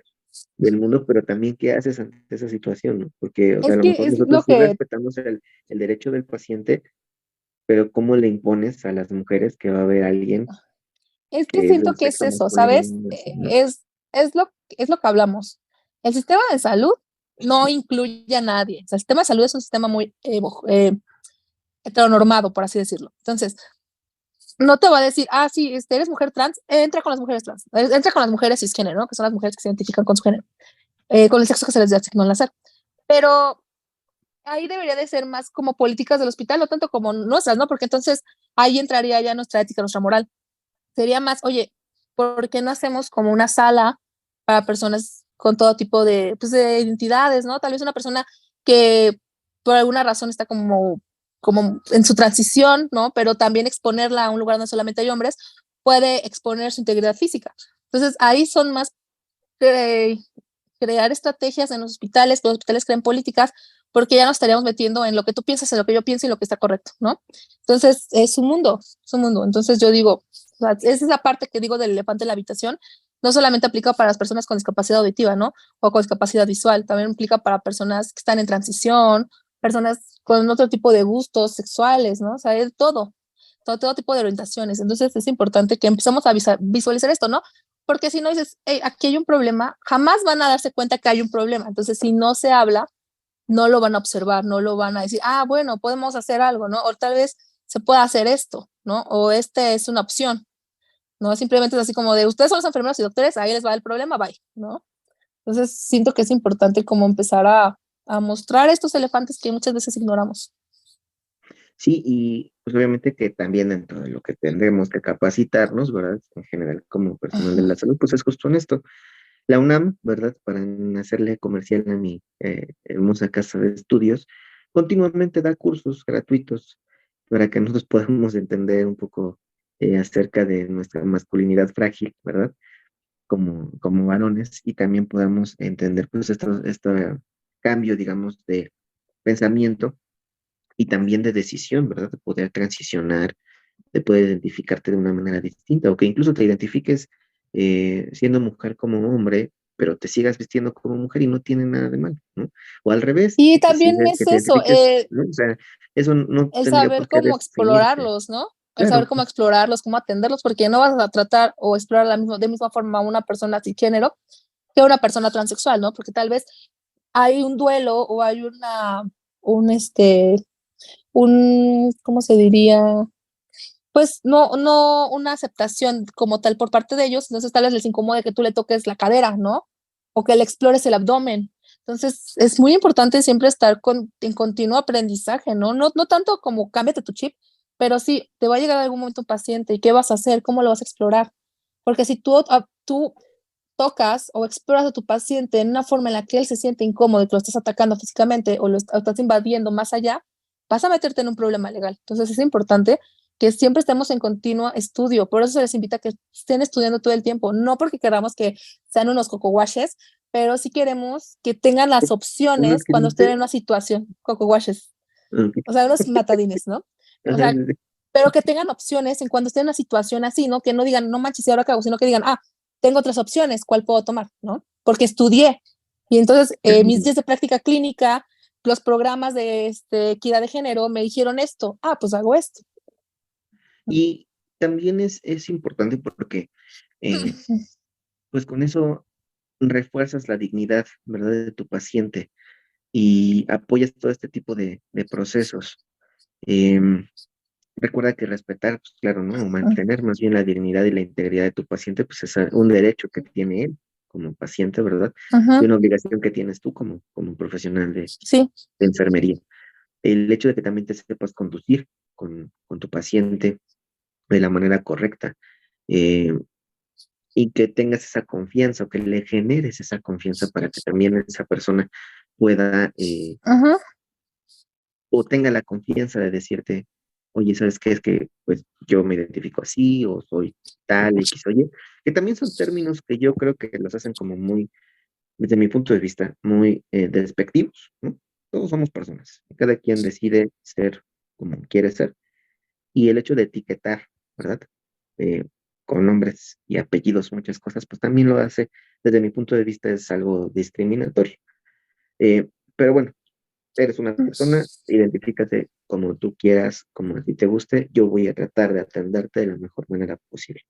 del mundo, pero también qué haces ante esa situación, ¿no? Porque, o sea, Es a lo que mejor es nosotros lo sí que, respetamos el derecho del paciente, pero ¿cómo le impones a las mujeres que va a haber alguien es que que es siento del que es sexo eso, masculino, ¿sabes? y así, ¿no? Es lo que hablamos. El sistema de salud no incluye a nadie. O sea, el sistema de salud es un sistema muy heteronormado, por así decirlo. Entonces, no te va a decir, ah, sí, eres mujer trans, entra con las mujeres trans, entra con las mujeres cisgénero, ¿no? Que son las mujeres que se identifican con su género, con el sexo que se les asigna al nacer. Pero ahí debería de ser más como políticas del hospital, no tanto como nuestras, ¿no? Porque entonces ahí entraría ya nuestra ética, nuestra moral. Sería más, oye, ¿por qué no hacemos como una sala para personas con todo tipo de, pues, de identidades, ¿no? Tal vez una persona que por alguna razón está como en su transición, ¿no? Pero también exponerla a un lugar donde solamente hay hombres puede exponer su integridad física. Entonces, ahí son más cre crear estrategias en los hospitales, que los hospitales creen políticas, porque ya nos estaríamos metiendo en lo que tú piensas, en lo que yo pienso y lo que está correcto, ¿no? Entonces, es su mundo, su mundo. Entonces, yo digo, o sea, esa es la parte que digo del elefante en la habitación, no solamente aplica para las personas con discapacidad auditiva, ¿no? O con discapacidad visual, también aplica para personas que están en transición, personas con otro tipo de gustos sexuales, ¿no? O sea, es todo tipo de orientaciones. Entonces, es importante que empezamos a visualizar esto, ¿no? Porque si no dices, hey, aquí hay un problema, jamás van a darse cuenta que hay un problema. Entonces, si no se habla, no lo van a observar, no lo van a decir, ah, bueno, podemos hacer algo, ¿no? O tal vez se pueda hacer esto, ¿no? O este es una opción, ¿no? Simplemente es así como de, ustedes son los enfermeros y doctores, ahí les va el problema, bye, ¿no? Entonces, siento que es importante como empezar a mostrar estos elefantes que muchas veces ignoramos. Sí, y pues obviamente que también dentro de lo que tendremos que capacitarnos, ¿verdad? En general como personal de Ajá. la salud, pues es justo en esto. La UNAM, ¿verdad? Para hacerle comercial a mi hermosa casa de estudios, continuamente da cursos gratuitos para que nosotros podamos entender un poco acerca de nuestra masculinidad frágil, ¿verdad? Como varones y también podamos entender pues este cambio, digamos, de pensamiento y también de decisión, ¿verdad? De poder transicionar, de poder identificarte de una manera distinta, o que incluso te identifiques siendo mujer como hombre, pero te sigas vistiendo como mujer y no tiene nada de malo, ¿no? O al revés, Y también que es te eso, identifiques, ¿no? O sea, eso no el tendría saber por qué cómo definirte. explorarlos, ¿no? El saber Claro, cómo explorarlos, cómo atenderlos, porque no vas a tratar o explorar de misma forma a una persona cisgénero que a una persona transexual, ¿no? Porque tal vez hay un duelo o hay un, ¿cómo se diría? Pues no una aceptación como tal por parte de ellos, entonces tal vez les incomode que tú le toques la cadera, ¿no? O que le explores el abdomen. Entonces, es muy importante siempre estar en continuo aprendizaje, ¿no? No tanto como cámbiate tu chip, pero sí, te va a llegar algún momento un paciente y qué vas a hacer, cómo lo vas a explorar. Porque si tú tocas o exploras a tu paciente en una forma en la que él se siente incómodo y que lo estás atacando físicamente o estás invadiendo más allá, vas a meterte en un problema legal. Entonces es importante que siempre estemos en continuo estudio. Por eso se les invita a que estén estudiando todo el tiempo, no porque queramos que sean unos cocoguaches, pero sí queremos que tengan las unos opciones que cuando estén en dice, una situación, cocoguaches, ok, o sea, unos matadines, ¿no? O ajá, sea, sí, sí. pero que tengan opciones en cuando estén en una situación así, ¿no? Que no digan, no manches, ¿y ahora qué hago? Sino que digan, ah, tengo otras opciones, ¿cuál puedo tomar? ¿No? Porque estudié. Y entonces, mis días de práctica clínica, los programas de equidad de género me dijeron esto, ah, pues hago esto. Y también es importante porque, eh, pues con eso refuerzas la dignidad, ¿verdad? De tu paciente y apoyas todo este tipo de procesos. Em, Recuerda que respetar, pues claro, ¿no? O mantener más bien la dignidad y la integridad de tu paciente, pues es un derecho que tiene él como paciente, ¿verdad? Y Ajá, una obligación que tienes tú como profesional sí, de enfermería. El hecho de que también te sepas conducir con tu paciente de la manera correcta eh, y que tengas esa confianza o que le generes esa confianza para que también esa persona pueda ajá, o tenga la confianza de decirte, oye, ¿sabes qué? Es que pues yo me identifico así o soy tal, X, oye, que también son términos que yo creo que los hacen como muy, desde mi punto de vista, muy despectivos, ¿no? Todos somos personas, cada quien decide ser como quiere ser y el hecho de etiquetar, ¿verdad? Eh, con nombres y apellidos, muchas cosas, pues también lo hace, desde mi punto de vista, es algo discriminatorio. Pero bueno, eres una persona, identifícate como tú quieras, como a ti te guste, yo voy a tratar de atenderte de la mejor manera posible.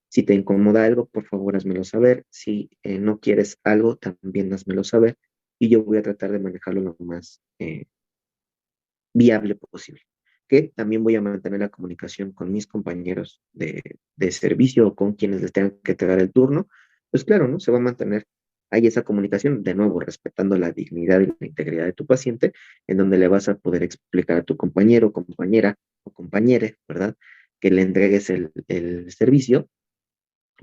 Si te incomoda algo, por favor, házmelo saber. Si no quieres algo, también házmelo saber. Y yo voy a tratar de manejarlo lo más viable posible. Que también voy a mantener la comunicación con mis compañeros de servicio o con quienes les tengan que entregar el turno. Pues claro, ¿no? Se va a mantener hay esa comunicación, de nuevo, respetando la dignidad y la integridad de tu paciente, en donde le vas a poder explicar a tu compañero, compañera o compañere, ¿verdad? Que le entregues el servicio,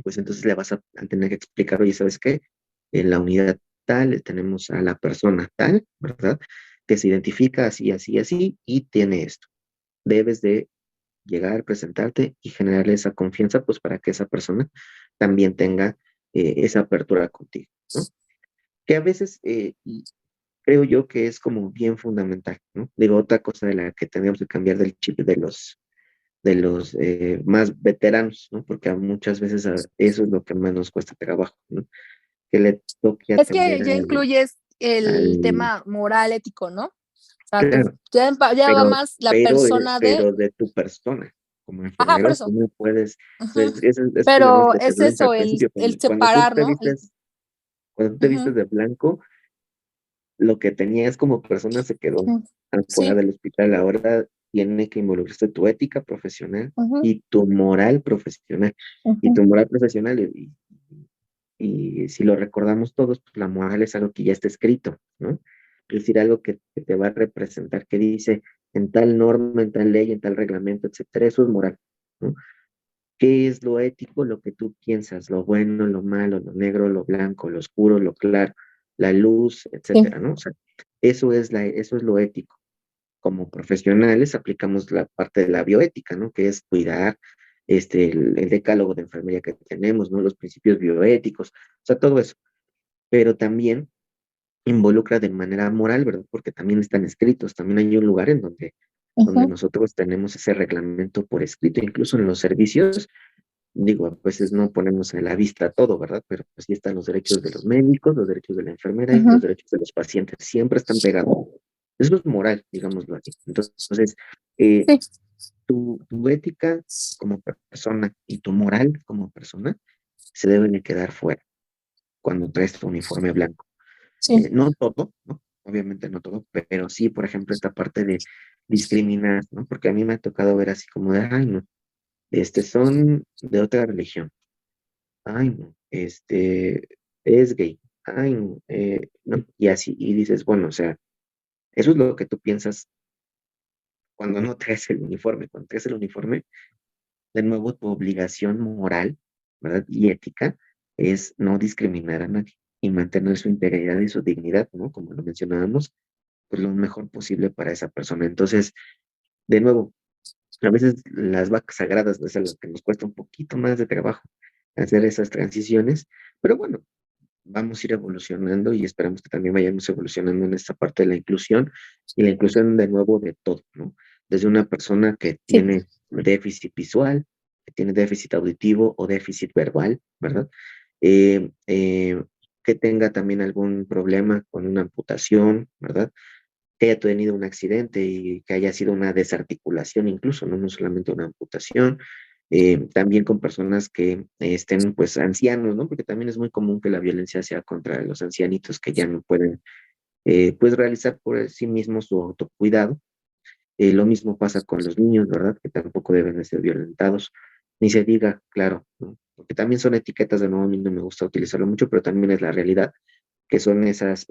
pues entonces le vas a tener que explicar, oye, ¿sabes qué? En la unidad tal tenemos a la persona tal, ¿verdad? Que se identifica así, así, así y tiene esto. Debes de llegar, presentarte y generarle esa confianza, pues para que esa persona también tenga esa apertura contigo, ¿no? Que a veces, y creo yo que es como bien fundamental, ¿no? Digo, otra cosa de la que tenemos que cambiar del chip de los más veteranos, ¿no? Porque muchas veces eso es lo que más nos cuesta trabajo, ¿no? Que le toque Es que atender ya incluyes el al tema moral, ético, ¿no? O sea, claro, ya va pero, más la persona de, pero de tu persona. Como ajá, por enfermero, tú eso. no puedes, Ujú. pues, es digamos Pero lo que es hablamos al eso, principio, el cuando tú separar, te ¿no? vistes, cuando tú te Ujú, vistes de blanco, lo que tenías como persona se quedó ujú. afuera Sí, del hospital. Ahora tiene que involucrarse tu ética profesional ujú, y tu moral profesional. Y ujú, tu moral profesional, y si lo recordamos todos, pues la moral es algo que ya está escrito, ¿no? Es decir, algo que te va a representar, que dice en tal norma, en tal ley, en tal reglamento, etcétera. Eso es moral, ¿no? ¿Qué es lo ético? Lo que tú piensas, lo bueno, lo malo, lo negro, lo blanco, lo oscuro, lo claro, la luz, sí, etcétera, ¿no? O sea, eso es lo ético. Como profesionales aplicamos la parte de la bioética, ¿no? Que es cuidar el decálogo de enfermería que tenemos, ¿no? Los principios bioéticos, o sea, todo eso. Pero también involucra de manera moral, ¿verdad? Porque también están escritos, también hay un lugar en donde ujú, nosotros tenemos ese reglamento por escrito, incluso en los servicios. Digo, a veces no ponemos a la vista todo, ¿verdad? Pero pues sí están los derechos de los médicos, los derechos de la enfermera y los ujú, derechos de los pacientes. Siempre están pegados. Eso es moral, digámoslo así. Entonces, eh, sí, tu ética como persona y tu moral como persona se deben de quedar fuera cuando traes tu uniforme blanco. sí, No todo, ¿no? Obviamente no todo, pero sí, por ejemplo, esta parte de discriminar, ¿no? Porque a mí me ha tocado ver así como de, ay, no, son de otra religión. Ay, no, es gay, ay, no, no, y así, y dices, bueno, o sea, eso es lo que tú piensas cuando no traes el uniforme. Cuando traes el uniforme, de nuevo, tu obligación moral, ¿verdad? Y ética es no discriminar a nadie y mantener su integridad y su dignidad, ¿no? Como lo mencionábamos, pues lo mejor posible para esa persona. Entonces, de nuevo, a veces las vacas sagradas es algo que nos cuesta un poquito más de trabajo hacer esas transiciones, pero bueno, vamos a ir evolucionando y esperamos que también vayamos evolucionando en esta parte de la inclusión y la inclusión de nuevo de todo, ¿no? Desde una persona que sí. tiene déficit visual, que tiene déficit auditivo o déficit verbal, ¿verdad? Eh, eh, que tenga también algún problema con una amputación, ¿verdad? Que haya tenido un accidente y que haya sido una desarticulación incluso, no solamente una amputación, también con personas que estén pues ancianos, ¿no? Porque también es muy común que la violencia sea contra los ancianitos que ya no pueden pues realizar por sí mismos su autocuidado. Lo mismo pasa con los niños, ¿verdad? Que tampoco deben de ser violentados, ni se diga, claro, ¿no? Porque también son etiquetas, de nuevo, a mí no me gusta utilizarlo mucho, pero también es la realidad, que son esas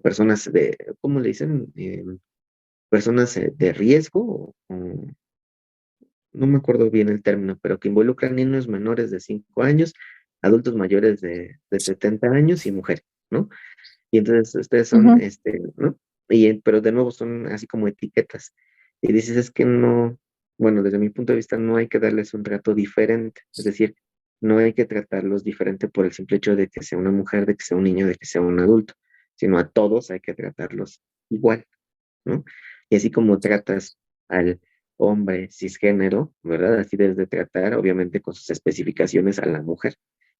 personas ¿cómo le dicen? Personas de riesgo, no me acuerdo bien el término, pero que involucran niños menores de 5 años, adultos mayores de 70 años y mujeres, ¿no? Y entonces ustedes son, Ujú, ¿no? Pero de nuevo son así como etiquetas. Y dices, es que no, bueno, desde mi punto de vista no hay que darles un trato diferente, es decir, no hay que tratarlos diferente por el simple hecho de que sea una mujer, de que sea un niño, de que sea un adulto, sino a todos hay que tratarlos igual, ¿no? Y así como tratas al hombre cisgénero, ¿verdad? Así debes de tratar, obviamente con sus especificaciones, a la mujer.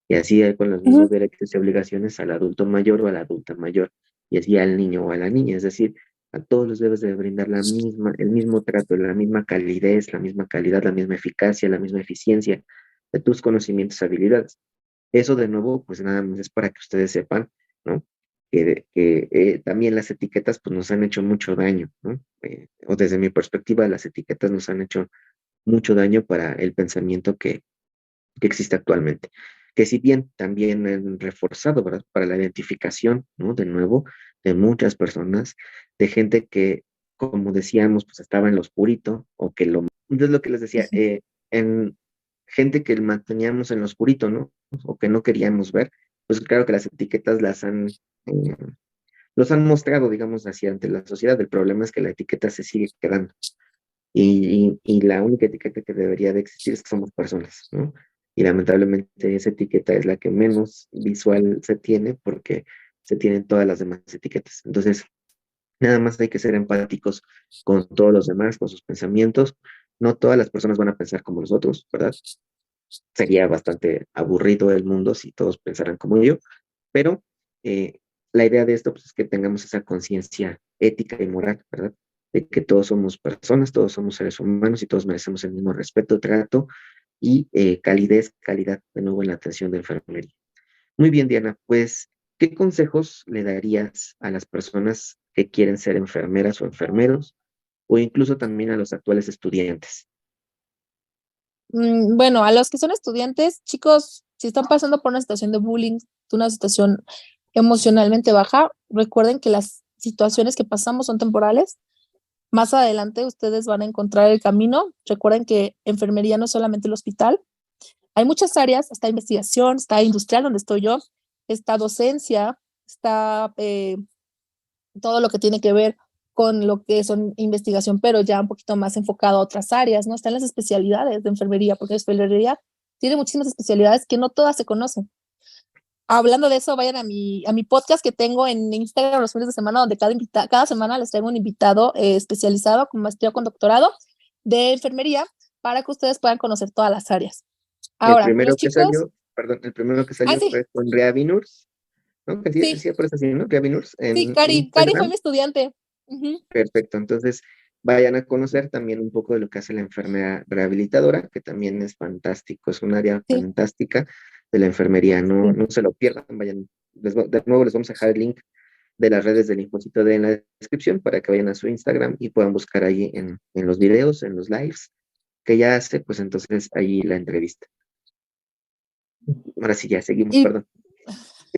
Y así con los mismos ujú. derechos y obligaciones al adulto mayor o a la adulta mayor. Y así al niño o a la niña. Es decir, a todos les debes de brindar el mismo trato, la misma calidez, la misma calidad, la misma eficacia, la misma eficiencia de tus conocimientos y habilidades. Eso de nuevo, pues nada más es para que ustedes sepan, ¿no? Que también las etiquetas pues nos han hecho mucho daño, ¿no? O desde mi perspectiva, las etiquetas nos han hecho mucho daño para el pensamiento que existe actualmente. que si bien también han reforzado, ¿verdad? Para la identificación, ¿no? De nuevo, de muchas personas, de gente que, como decíamos, pues estaba en lo oscurito, o que lo... Entonces lo que les decía, en gente que manteníamos en lo oscurito, ¿no? O que no queríamos ver, pues claro que las etiquetas los han mostrado, digamos así, ante la sociedad. El problema es que la etiqueta se sigue quedando. Y la única etiqueta que debería de existir es que somos personas, ¿no? Y lamentablemente esa etiqueta es la que menos visual se tiene porque se tienen todas las demás etiquetas. Entonces, nada más hay que ser empáticos con todos los demás, con sus pensamientos. No todas las personas van a pensar como nosotros, ¿verdad? Sería bastante aburrido el mundo si todos pensaran como yo, pero eh, la idea de esto pues, es que tengamos esa conciencia ética y moral, ¿verdad? De que todos somos personas, todos somos seres humanos y todos merecemos el mismo respeto, trato y calidad, de nuevo en la atención de enfermería. Muy bien, Diana, pues, ¿qué consejos le darías a las personas que quieren ser enfermeras o enfermeros, o incluso también a los actuales estudiantes? Bueno, a los que son estudiantes, chicos, si están pasando por una situación de bullying, una situación emocionalmente baja, recuerden que las situaciones que pasamos son temporales. Más adelante ustedes van a encontrar el camino. Recuerden que enfermería no es solamente el hospital. Hay muchas áreas, está investigación, está industrial, donde estoy yo, está docencia, está todo lo que tiene que ver con lo que son investigación, pero ya un poquito más enfocado a otras áreas, ¿no? Están las especialidades de enfermería, porque la enfermería tiene muchísimas especialidades que no todas se conocen. Hablando de eso, vayan a mi podcast que tengo en Instagram los fines de semana, donde cada semana les traigo un invitado especializado con maestría o con doctorado de enfermería para que ustedes puedan conocer todas las áreas. El Ahora, los primero que chicos, salió, perdón, el primero que salió sí, fue con Reavinurs, ¿no? Que sí, sí, sí aparece así, ¿no? Reavinurs sí, en Cari fue Instagram. mi estudiante. Ujú, Perfecto. Entonces, vayan a conocer también un poco de lo que hace la enfermera rehabilitadora, que también es fantástico, es un área sí, fantástica de la enfermería. No, sí. no se lo pierdan, vayan. De nuevo les vamos a dejar el link de las redes del Infoncito de en la descripción para que vayan a su Instagram y puedan buscar ahí en los videos, en los lives que ya hace, pues entonces ahí la entrevista. Ahora sí, ya seguimos, Y perdón.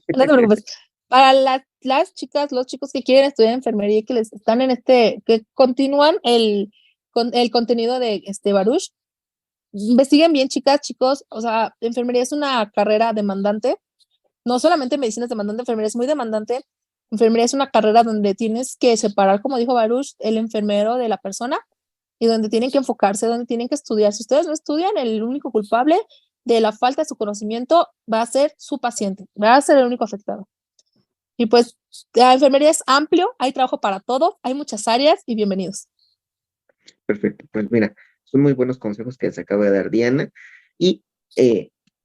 no te preocupes. Para las chicas, los chicos que quieren estudiar enfermería y que les están en que continúan el contenido de Baruch, investiguen bien, chicas, chicos. O sea, enfermería es una carrera demandante. No solamente medicina es demandante, enfermería es muy demandante. Enfermería es una carrera donde tienes que separar, como dijo Baruch, el enfermero de la persona y donde tienen que enfocarse, donde tienen que estudiar. Si ustedes no estudian, el único culpable de la falta de su conocimiento va a ser su paciente, va a ser el único afectado. Y pues la enfermería es amplio, hay trabajo para todo, hay muchas áreas y bienvenidos. Perfecto. Pues mira, son muy buenos consejos que se acaba de dar Diana. Y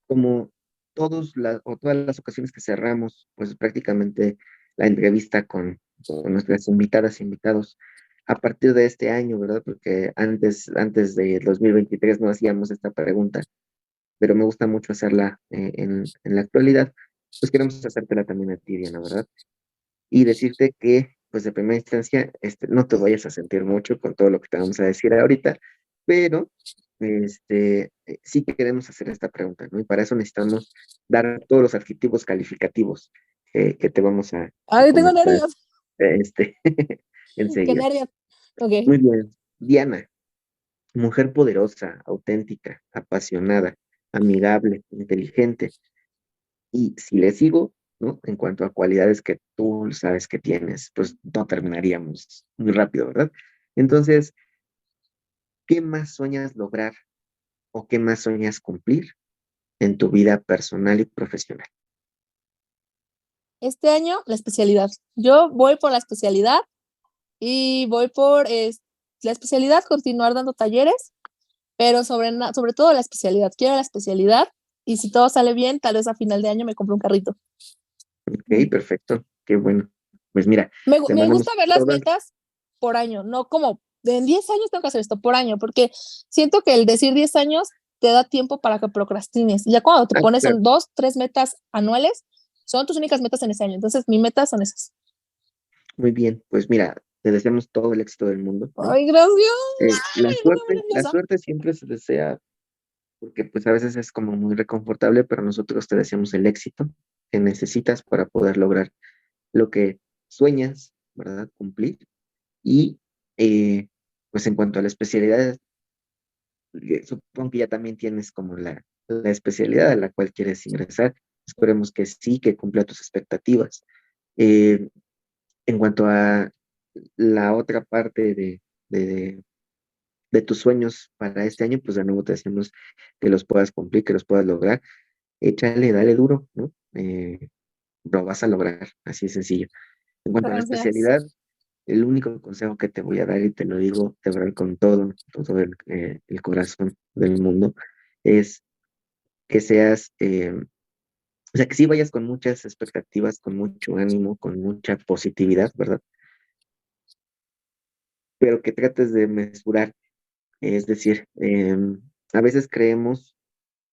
como todas las ocasiones que cerramos, pues prácticamente la entrevista con nuestras invitadas e invitados a partir de este año, ¿verdad? Porque antes de 2023 no hacíamos esta pregunta, pero me gusta mucho hacerla en la actualidad. Pues queremos hacértela también a ti, Diana, ¿verdad? Y decirte que, pues de primera instancia, no te vayas a sentir mucho con todo lo que te vamos a decir ahorita, pero sí que queremos hacer esta pregunta, ¿no? Y para eso necesitamos dar todos los adjetivos calificativos que te vamos a Ay, tengo comentar nervios. este, Qué enseguida. nervios. Ok. Muy bien, Diana, mujer poderosa, auténtica, apasionada, amigable, inteligente, y si le sigo, ¿no? En cuanto a cualidades que tú sabes que tienes, pues no terminaríamos muy rápido, ¿verdad? Entonces, ¿qué más sueñas lograr o qué más sueñas cumplir en tu vida personal y profesional? Este año, la especialidad. Yo voy por la especialidad y voy por la especialidad, continuar dando talleres, pero sobre todo la especialidad. Quiero la especialidad y si todo sale bien, tal vez a final de año me compro un carrito. Ok, perfecto, qué bueno. Pues mira, te Me gusta mandamos ver las todas, metas por año, no como en 10 años tengo que hacer esto por año, porque siento que el decir 10 años te da tiempo para que procrastines. Y ya cuando te pones claro, son 2, 3 metas anuales, son tus únicas metas en ese año. Entonces, mis metas son esas. muy bien, pues mira, te deseamos todo el éxito del mundo, ¿no? Ay, gracias. La Ay, no me voy suerte, la nerviosa. suerte siempre se desea porque pues a veces es como muy reconfortable, pero nosotros te deseamos el éxito que necesitas para poder lograr lo que sueñas, ¿verdad? Cumplir. Y pues en cuanto a la especialidad, supongo que ya también tienes como la especialidad a la cual quieres ingresar. Esperemos que sí, que cumpla tus expectativas. Eh, en cuanto a la otra parte de, de tus sueños para este año, pues de nuevo te decimos que los puedas cumplir, que los puedas lograr. Échale, dale duro, ¿no? Lo vas a lograr, así de sencillo. En cuanto a la Gracias. especialidad, el único consejo que te voy a dar, y te lo digo de verdad con todo el corazón del mundo, es que seas, o sea, que sí vayas con muchas expectativas, con mucho ánimo, con mucha positividad, ¿verdad? Pero que trates de mesurar, es decir, a veces creemos,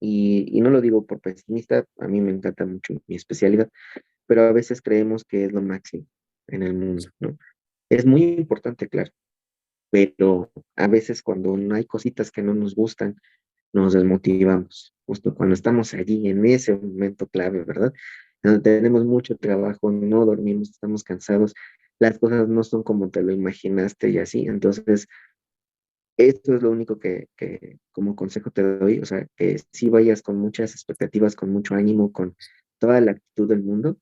y no lo digo por pesimista, a mí me encanta mucho mi especialidad, pero a veces creemos que es lo máximo en el mundo, ¿no? Es muy importante, claro, pero a veces cuando no hay cositas que no nos gustan, nos desmotivamos, justo cuando estamos allí en ese momento clave, ¿verdad? Donde tenemos mucho trabajo, no dormimos, estamos cansados, las cosas no son como te lo imaginaste y así, entonces esto es lo único que como consejo te doy, o sea, que sí vayas con muchas expectativas, con mucho ánimo, con toda la actitud del mundo,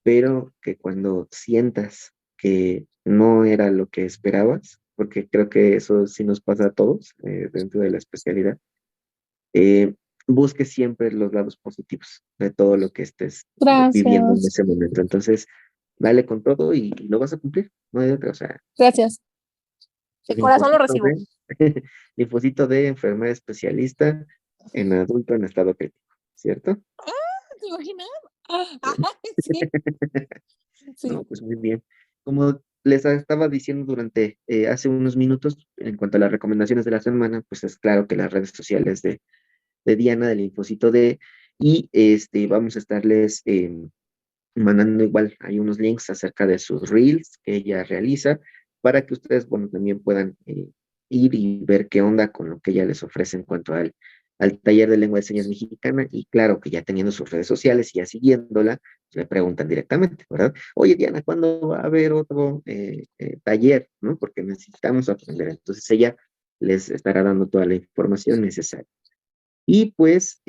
pero que cuando sientas que no era lo que esperabas, porque creo que eso sí nos pasa a todos dentro de la especialidad, eh, busques siempre los lados positivos de todo lo que estés viviendo en Gracias. ese momento. Entonces, dale con todo y lo vas a cumplir, no hay otra, o sea, Gracias. De corazón lo linfocito recibo. de, linfocito de enfermera especialista en adulto en estado crítico, ¿cierto? ¿Te imaginas? Ah, Bueno. sí, sí. No, pues muy bien. Como les estaba diciendo durante hace unos minutos, en cuanto a las recomendaciones de la semana, pues es claro que las redes sociales de Diana, del Infocito D, y vamos a estarles mandando igual, hay unos links acerca de sus reels que ella realiza, para que ustedes, bueno, también puedan ir y ver qué onda con lo que ella les ofrece en cuanto al taller de lengua de señas mexicana, y claro que ya teniendo sus redes sociales y ya siguiéndola, le preguntan directamente, ¿verdad? Oye, Diana, ¿cuándo va a haber otro taller? ¿No? Porque necesitamos aprender. Entonces ella les estará dando toda la información necesaria. Y pues,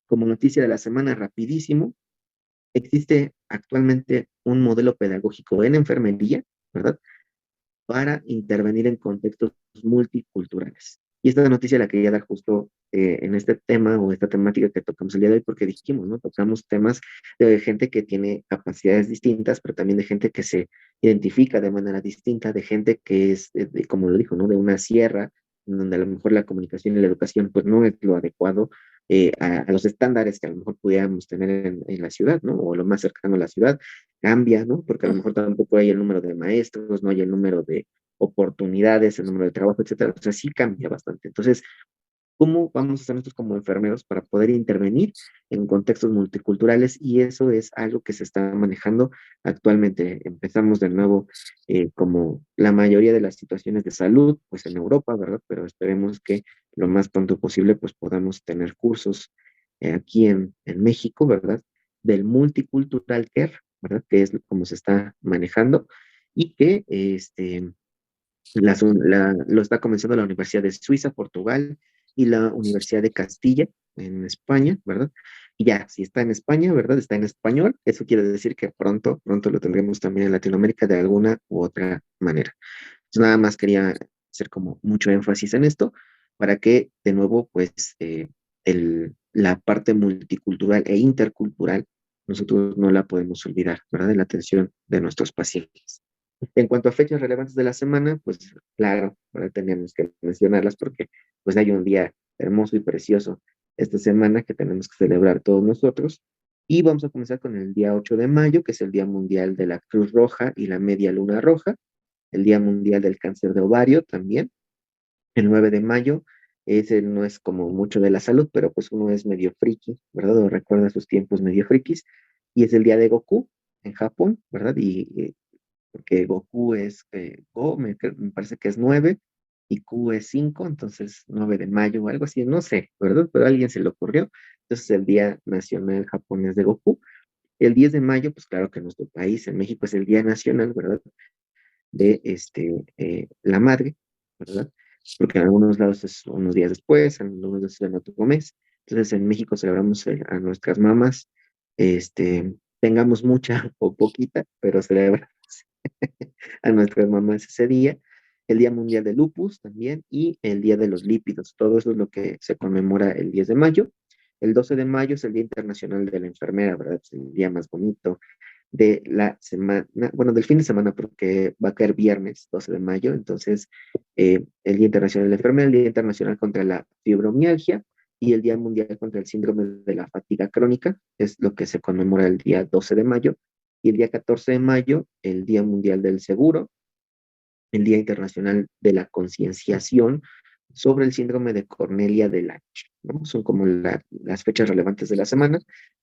como noticia de la semana, rapidísimo, existe actualmente un modelo pedagógico en enfermería, ¿verdad? Para intervenir en contextos multiculturales. Y esta noticia la quería dar justo en este tema o esta temática que tocamos el día de hoy, porque dijimos, ¿no? Tocamos temas de gente que tiene capacidades distintas, pero también de gente que se identifica de manera distinta, de gente que es, como lo dijo, ¿no? De una sierra, en donde a lo mejor la comunicación y la educación pues no es lo adecuado a los estándares que a lo mejor pudiéramos tener en la ciudad, ¿no? O lo más cercano a la ciudad, cambia, ¿no? Porque a lo mejor tampoco hay el número de maestros, no hay el número de oportunidades, el número de trabajo, etcétera. O sea, sí cambia bastante. Entonces, ¿cómo vamos a hacer nosotros como enfermeros para poder intervenir en contextos multiculturales? Y eso es algo que se está manejando actualmente. Empezamos de nuevo, como la mayoría de las situaciones de salud, pues en Europa, ¿verdad? Pero esperemos que lo más pronto posible, pues podamos tener cursos aquí en México, ¿verdad? Del multicultural care, ¿verdad? Que es como se está manejando y que lo está comenzando la Universidad de Suiza, Portugal y la Universidad de Castilla en España, ¿verdad? Y ya, si está en España, ¿verdad? Está en español. Eso quiere decir que pronto, pronto lo tendremos también en Latinoamérica de alguna u otra manera. Entonces, nada más quería hacer como mucho énfasis en esto para que, de nuevo, pues, la parte multicultural e intercultural, nosotros no la podemos olvidar, ¿verdad? En la atención de nuestros pacientes. En cuanto a fechas relevantes de la semana, pues claro, ahora tenemos que mencionarlas porque pues hay un día hermoso y precioso esta semana que tenemos que celebrar todos nosotros. Y vamos a comenzar con el día 8 de mayo, que es el Día Mundial de la Cruz Roja y la Media Luna Roja, el Día Mundial del Cáncer de Ovario también. El 9 de mayo, ese no es como mucho de la salud, pero pues uno es medio friki, ¿verdad? O recuerda sus tiempos medio frikis. Y es el Día de Goku en Japón, ¿verdad? Y porque Goku es Go, me parece que es 9, y Q es 5, entonces 9 de mayo o algo así, no sé, ¿verdad? Pero a alguien se le ocurrió. Entonces el Día Nacional Japonés de Goku. El 10 de mayo, pues claro que en nuestro país, en México, es el Día Nacional, ¿verdad? De la madre, ¿verdad? Porque en algunos lados es unos días después, en algunos lados es en otro mes. Entonces en México celebramos a nuestras mamás, tengamos mucha o poquita, pero celebramos a nuestras mamás ese día. El Día Mundial de Lupus también y el Día de los Lípidos. Todo eso es lo que se conmemora el 10 de mayo. El 12 de mayo es el Día Internacional de la Enfermera, ¿verdad? Es el día más bonito de la semana, bueno, del fin de semana, porque va a caer viernes 12 de mayo, entonces el Día Internacional de la Enfermera, el Día Internacional contra la Fibromialgia y el Día Mundial contra el Síndrome de la Fatiga Crónica, es lo que se conmemora el día 12 de mayo, y el día 14 de mayo, el Día Mundial del Seguro, el Día Internacional de la Concienciación sobre el síndrome de Cornelia de Lange, ¿no? Son como las fechas relevantes de la semana,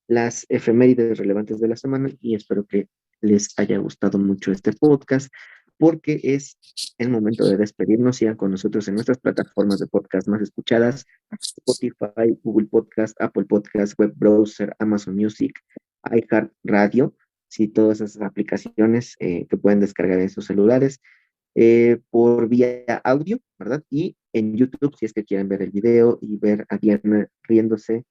las efemérides relevantes de la semana, y espero que les haya gustado mucho este podcast, porque es el momento de despedirnos. Sigan con nosotros en nuestras plataformas de podcast más escuchadas: Spotify, Google Podcast, Apple Podcast, Web Browser, Amazon Music, iHeartRadio, sí, todas esas aplicaciones que pueden descargar en sus celulares por vía audio, ¿verdad? Y en YouTube, si es que quieren ver el video y ver a Diana riéndose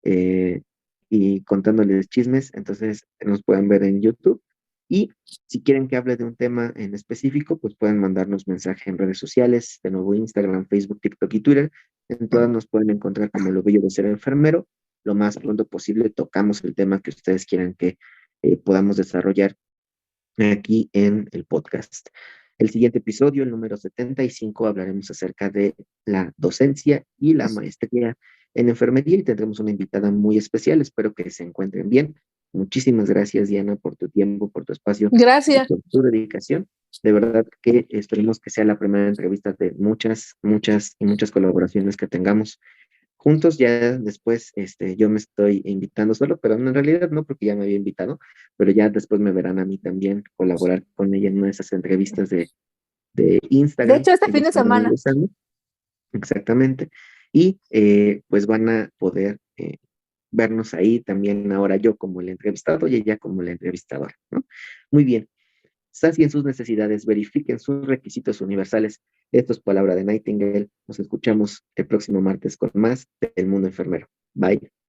eh, y contándoles chismes, entonces nos pueden ver en YouTube. Y si quieren que hable de un tema en específico, pues pueden mandarnos mensaje en redes sociales, de nuevo Instagram, Facebook, TikTok y Twitter. En todas nos pueden encontrar como Lo Bello de Ser Enfermero. Lo más pronto posible tocamos el tema que ustedes quieran que podamos desarrollar aquí en el podcast. El siguiente episodio, el número 75, hablaremos acerca de la docencia y la maestría en enfermería y tendremos una invitada muy especial. Espero que se encuentren bien. Muchísimas gracias, Diana, por tu tiempo, por tu espacio y Gracias. por tu dedicación. De verdad que esperemos que sea la primera entrevista de muchas, muchas y muchas colaboraciones que tengamos juntos. Ya después yo me estoy invitando solo, pero en realidad no, porque ya me había invitado, pero ya después me verán a mí también colaborar con ella en una de esas entrevistas de De Instagram hecho, este que ya fin de están semana. organizando. Exactamente. Y pues van a poder vernos ahí también ahora yo como el entrevistado y ella como la entrevistadora, ¿no? Muy bien. Sacien sus necesidades, verifiquen sus requisitos universales. Esto es Palabra de Nightingale. Nos escuchamos el próximo martes con más del mundo enfermero. Bye.